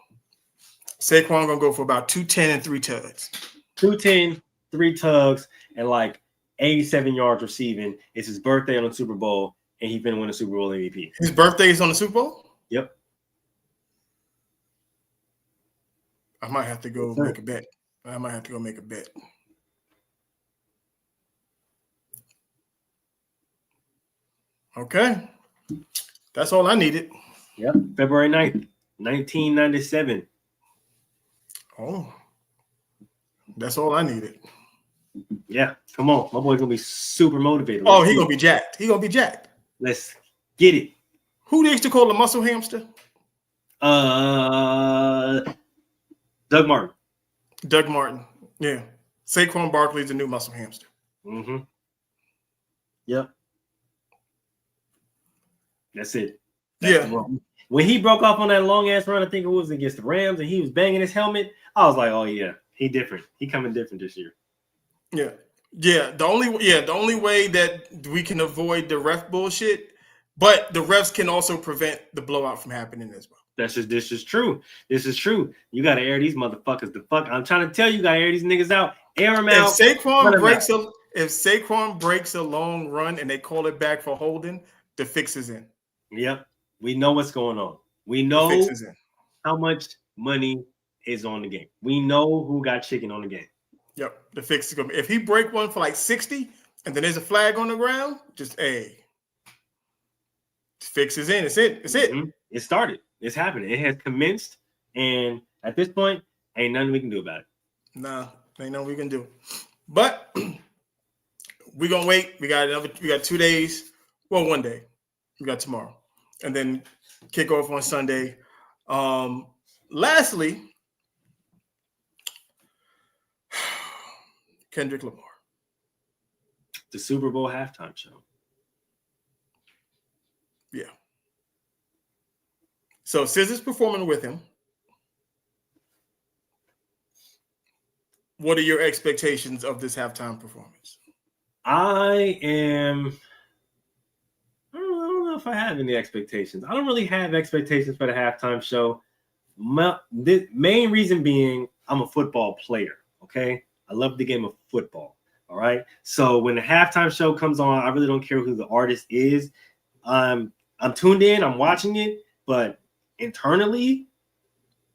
Saquon gonna go for about 210 and 3 tugs. 210, 3 tugs, and like 87 yards receiving. It's his birthday on the Super Bowl. And he's been winning a Super Bowl MVP. His birthday is on the Super Bowl? Yep. I might have to go make a bet. Okay. That's all I needed. Yep. February 9th, 1997. Oh. That's all I needed. Yeah. Come on. My boy's going to be super motivated. Oh, he's going to be jacked. Let's get it. Who they used to call the muscle hamster? Doug Martin. Yeah. Saquon Barkley is the new muscle hamster. Mm-hmm. Yep. That's it. When he broke off on that long ass run, I think it was against the Rams, and he was banging his helmet. I was like, oh yeah, he different. He coming different this year. Yeah. Yeah, the only way that we can avoid the ref bullshit, but the refs can also prevent the blowout from happening as well. This is true. This is true. You gotta air these motherfuckers the fuck. I'm trying to tell you, gotta air these niggas out. Air them out. If Saquon breaks a long run and they call it back for holding, the fix is in. Yep. We know what's going on. We know how much money is on the game. We know who got chicken on the game. Yep. The fix is gonna be if he break one for like 60 and then there's a flag on the ground, just fix is in. It's it. It's it. Mm-hmm. It started. It's happening. It has commenced. And at this point, ain't nothing we can do about it. Nah, ain't nothing we can do. But we're gonna wait. We got 2 days. Well, 1 day. We got tomorrow. And then kick off on Sunday. Lastly, Kendrick Lamar. The Super Bowl halftime show. Yeah. So SZA's performing with him. What are your expectations of this halftime performance? I don't know if I have any expectations. I don't really have expectations for the halftime show. The main reason being I'm a football player, okay? I love the game of football, all right? So when the halftime show comes on, I really don't care who the artist is. I'm tuned in, I'm watching it, but internally,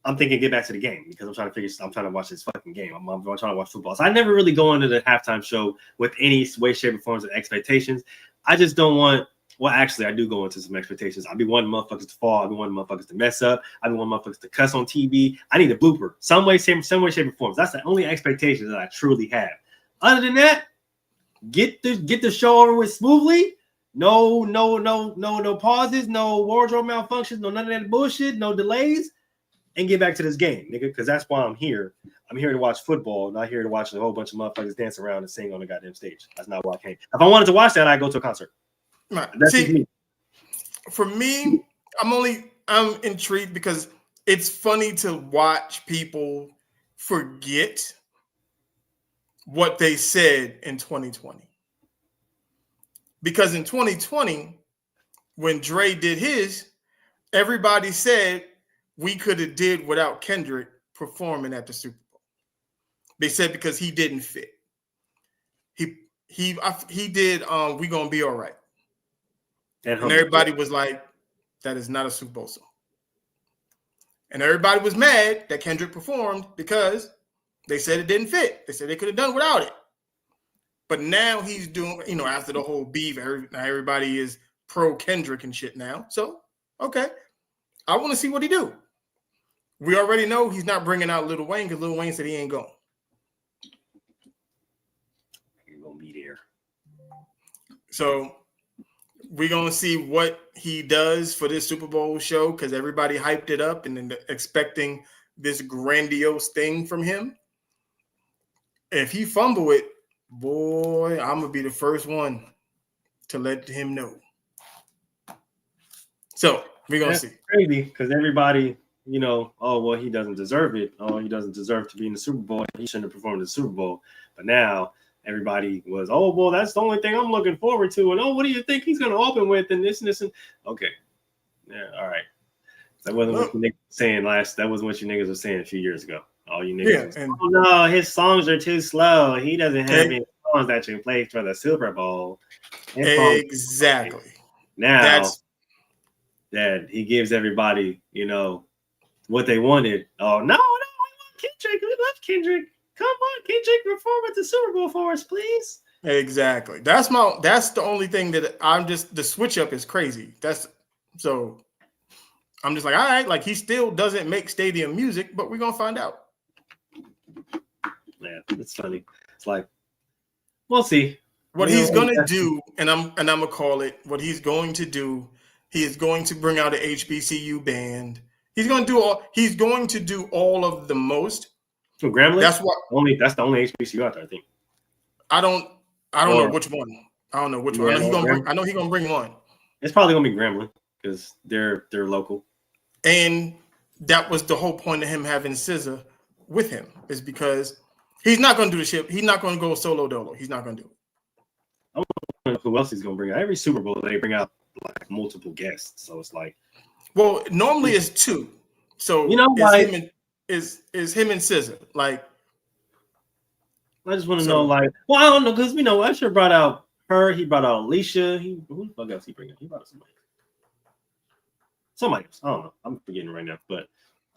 I'm thinking get back to the game because I'm trying to watch this fucking game. I'm trying to watch football. So I never really go into the halftime show with any way, shape, or forms of expectations. I just don't want, well, actually, I do go into some expectations. I be wanting motherfuckers to fall. I be wanting motherfuckers to mess up. I be wanting motherfuckers to cuss on TV. I need a blooper. Some way, shape, or forms. That's the only expectation that I truly have. Other than that, get the show over with smoothly. No pauses, no wardrobe malfunctions, no none of that bullshit, no delays, and get back to this game, nigga, because that's why I'm here. I'm here to watch football, not here to watch a whole bunch of motherfuckers dance around and sing on the goddamn stage. That's not why I came. If I wanted to watch that, I'd go to a concert. Right. That's See, for me, I'm intrigued because it's funny to watch people forget what they said in 2020. Because in 2020, when Dre did his, everybody said we could have did without Kendrick performing at the Super Bowl. They said because he didn't fit. He did We Gonna Be All Right. And everybody was like, that is not a Super Bowl song. And everybody was mad that Kendrick performed because they said it didn't fit. They said they could have done without it. But now he's doing, after the whole beef, everybody is pro Kendrick and shit now. So, okay. I want to see what he do. We already know he's not bringing out Lil Wayne because Lil Wayne said he ain't going. You're going to be there. So, we're going to see what he does for this Super Bowl show because everybody hyped it up and then expecting this grandiose thing from him. If he fumble it, boy, I'm going to be the first one to let him know. So, we're going to see. Crazy because everybody, oh, well, he doesn't deserve it. Oh, he doesn't deserve to be in the Super Bowl. He shouldn't have performed in the Super Bowl. But now everybody was, oh, well, that's the only thing I'm looking forward to. And, oh, what do you think he's going to open with? And this and this. And okay. Yeah, all right. That wasn't what you niggas were saying that wasn't what you niggas were saying a few years ago. All you niggas oh, no, his songs are too slow. He doesn't have any songs that can play for the Super Bowl. Exactly. Now that he gives everybody, what they wanted. Oh, no, I want Kendrick. We love Kendrick. Come on, Kendrick, perform at the Super Bowl for us, please. Exactly. That's the only thing that the switch up is crazy. So I'm just like, all right, like he still doesn't make stadium music, but we're gonna find out. Yeah, it's funny. It's like, we'll see. What he's gonna do, and I'm gonna call it what he's going to do. He is going to bring out an HBCU band. He's going to do all of the most. So Grambling? That's the only HBCU out there, I think. I don't know which one. I don't know which one. I know he's gonna bring one. It's probably gonna be Grambling because they're local. And that was the whole point of him having SZA with him, is because he's not gonna do the shit. He's not gonna go solo dolo. He's not gonna do it. I don't know who else he's gonna bring out. Every Super Bowl they bring out like multiple guests. So it's like Well, normally it's 2. So you know, it's like, him and is him and SZA. Like, I just want to know, like, well, I don't know, because we know Usher brought out her, he brought out Alicia. Who the fuck else he bring out? He brought out somebody else. I don't know. I'm forgetting right now, but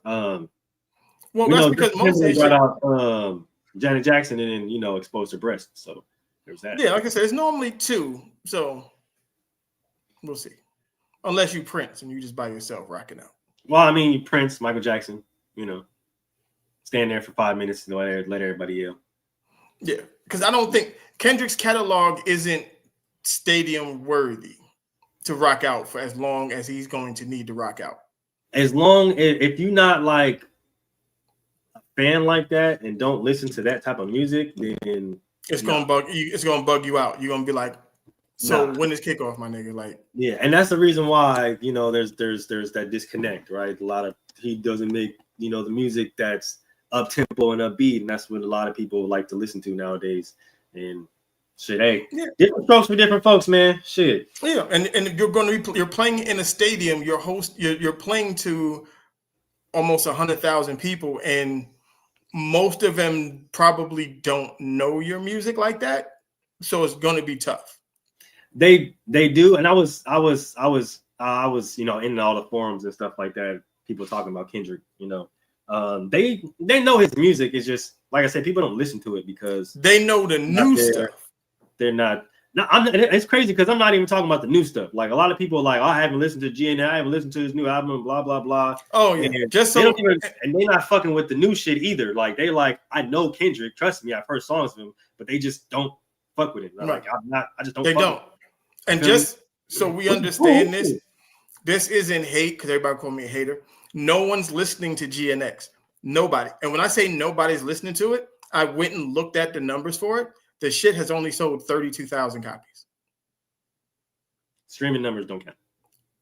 well, that's because most brought out Janet Jackson and then exposed her breast. So there's that. Yeah, like I said, it's normally 2. So we'll see. Unless you Prince and you just by yourself rocking out. Well, I mean, Prince, Michael Jackson, stand there for 5 minutes and let everybody yell. Yeah, because I don't think Kendrick's catalog isn't stadium worthy to rock out for as long as he's going to need to rock out. As long if you're not like a fan like that and don't listen to that type of music, then it's gonna bug you. It's gonna bug you out. You're gonna be like, so when is kickoff, my nigga? Like, yeah, and that's the reason why there's that disconnect, right? He doesn't make the music that's up tempo and upbeat, and that's what a lot of people like to listen to nowadays. And shit, hey, different strokes for different folks, man. Shit. Yeah, and you're playing in a stadium. You're playing to almost 100,000 people, and most of them probably don't know your music like that. So it's going to be tough. They do, and I was in all the forums and stuff like that. People talking about Kendrick, they know his music. Is just like I said, people don't listen to it because they know the new stuff. They're not. No, it's crazy because I'm not even talking about the new stuff. Like a lot of people are like, oh, I haven't listened to GNL, I haven't listened to his new album, blah blah blah. Oh yeah, and they're not fucking with the new shit either. Like they I know Kendrick, trust me, I've heard songs of him, but they just don't fuck with it. Right. Like I just don't. They don't. And just so we understand this isn't hate because everybody call me a hater. No one's listening to GNX. Nobody. And when I say nobody's listening to it, I went and looked at the numbers for it. The shit has only sold 32,000 copies. Streaming numbers don't count.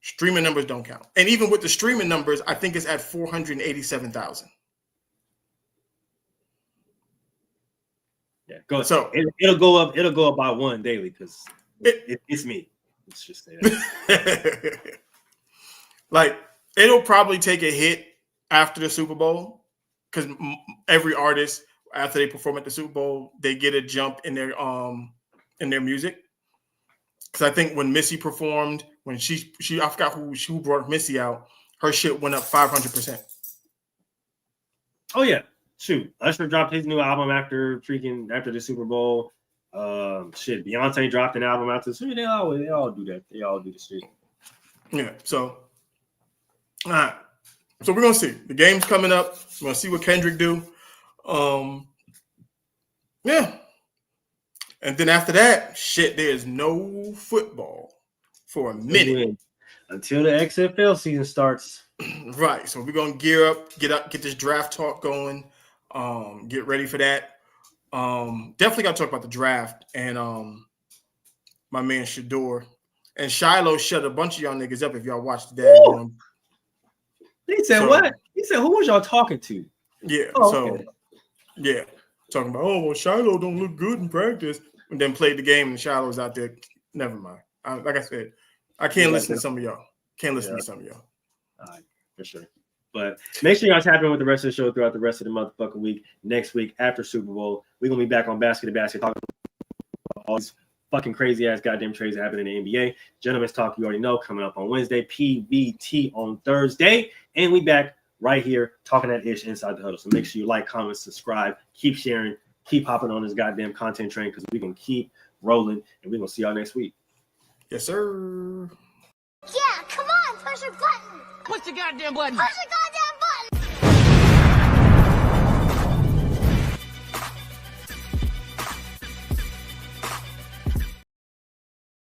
Streaming numbers don't count. And even with the streaming numbers, I think it's at 487,000. Yeah, go. So it'll go up. It'll go up by 1 daily because it's me. Let's just say that. Like it'll probably take a hit after the Super Bowl because every artist after they perform at the Super Bowl, they get a jump in their music. Because I think when Missy performed, when she I forgot who brought Missy out, her shit went up 500%. Oh yeah, shoot! Usher dropped his new album after the Super Bowl. Shit, Beyonce dropped an album after the Super Bowl. They all do that. They all do the shit. Yeah. So, all right. So we're gonna see the game's coming up. We're gonna see what Kendrick do. Yeah. And then after that, shit, there's no football for a minute until the XFL season starts. Right. So we're gonna gear up, get this draft talk going. Get ready for that. Definitely gotta talk about the draft and my man Shador and Shiloh shut a bunch of y'all niggas up if y'all watched that. He said what? He said who was y'all talking to? Yeah. Okay. Yeah. Talking about, oh, well, Shiloh don't look good in practice. And then played the game and Shiloh's out there. Never mind. Like I said, I can't listen to some of y'all. Can't listen to some of y'all. All right, for sure. But make sure y'all tap in with the rest of the show throughout the rest of the motherfucking week. Next week, after Super Bowl, we're going to be back on Basket to Basket talking about all these fucking crazy-ass goddamn trades that happen in the NBA. Gentlemen's Talk, you already know, coming up on Wednesday. PBT on Thursday. And we back right here talking that ish inside the huddle. So make sure you like, comment, subscribe, keep sharing, keep hopping on this goddamn content train because we're going to keep rolling and we're going to see y'all next week. Yes, sir. Yeah, come on, push your button. Push the goddamn button. Push the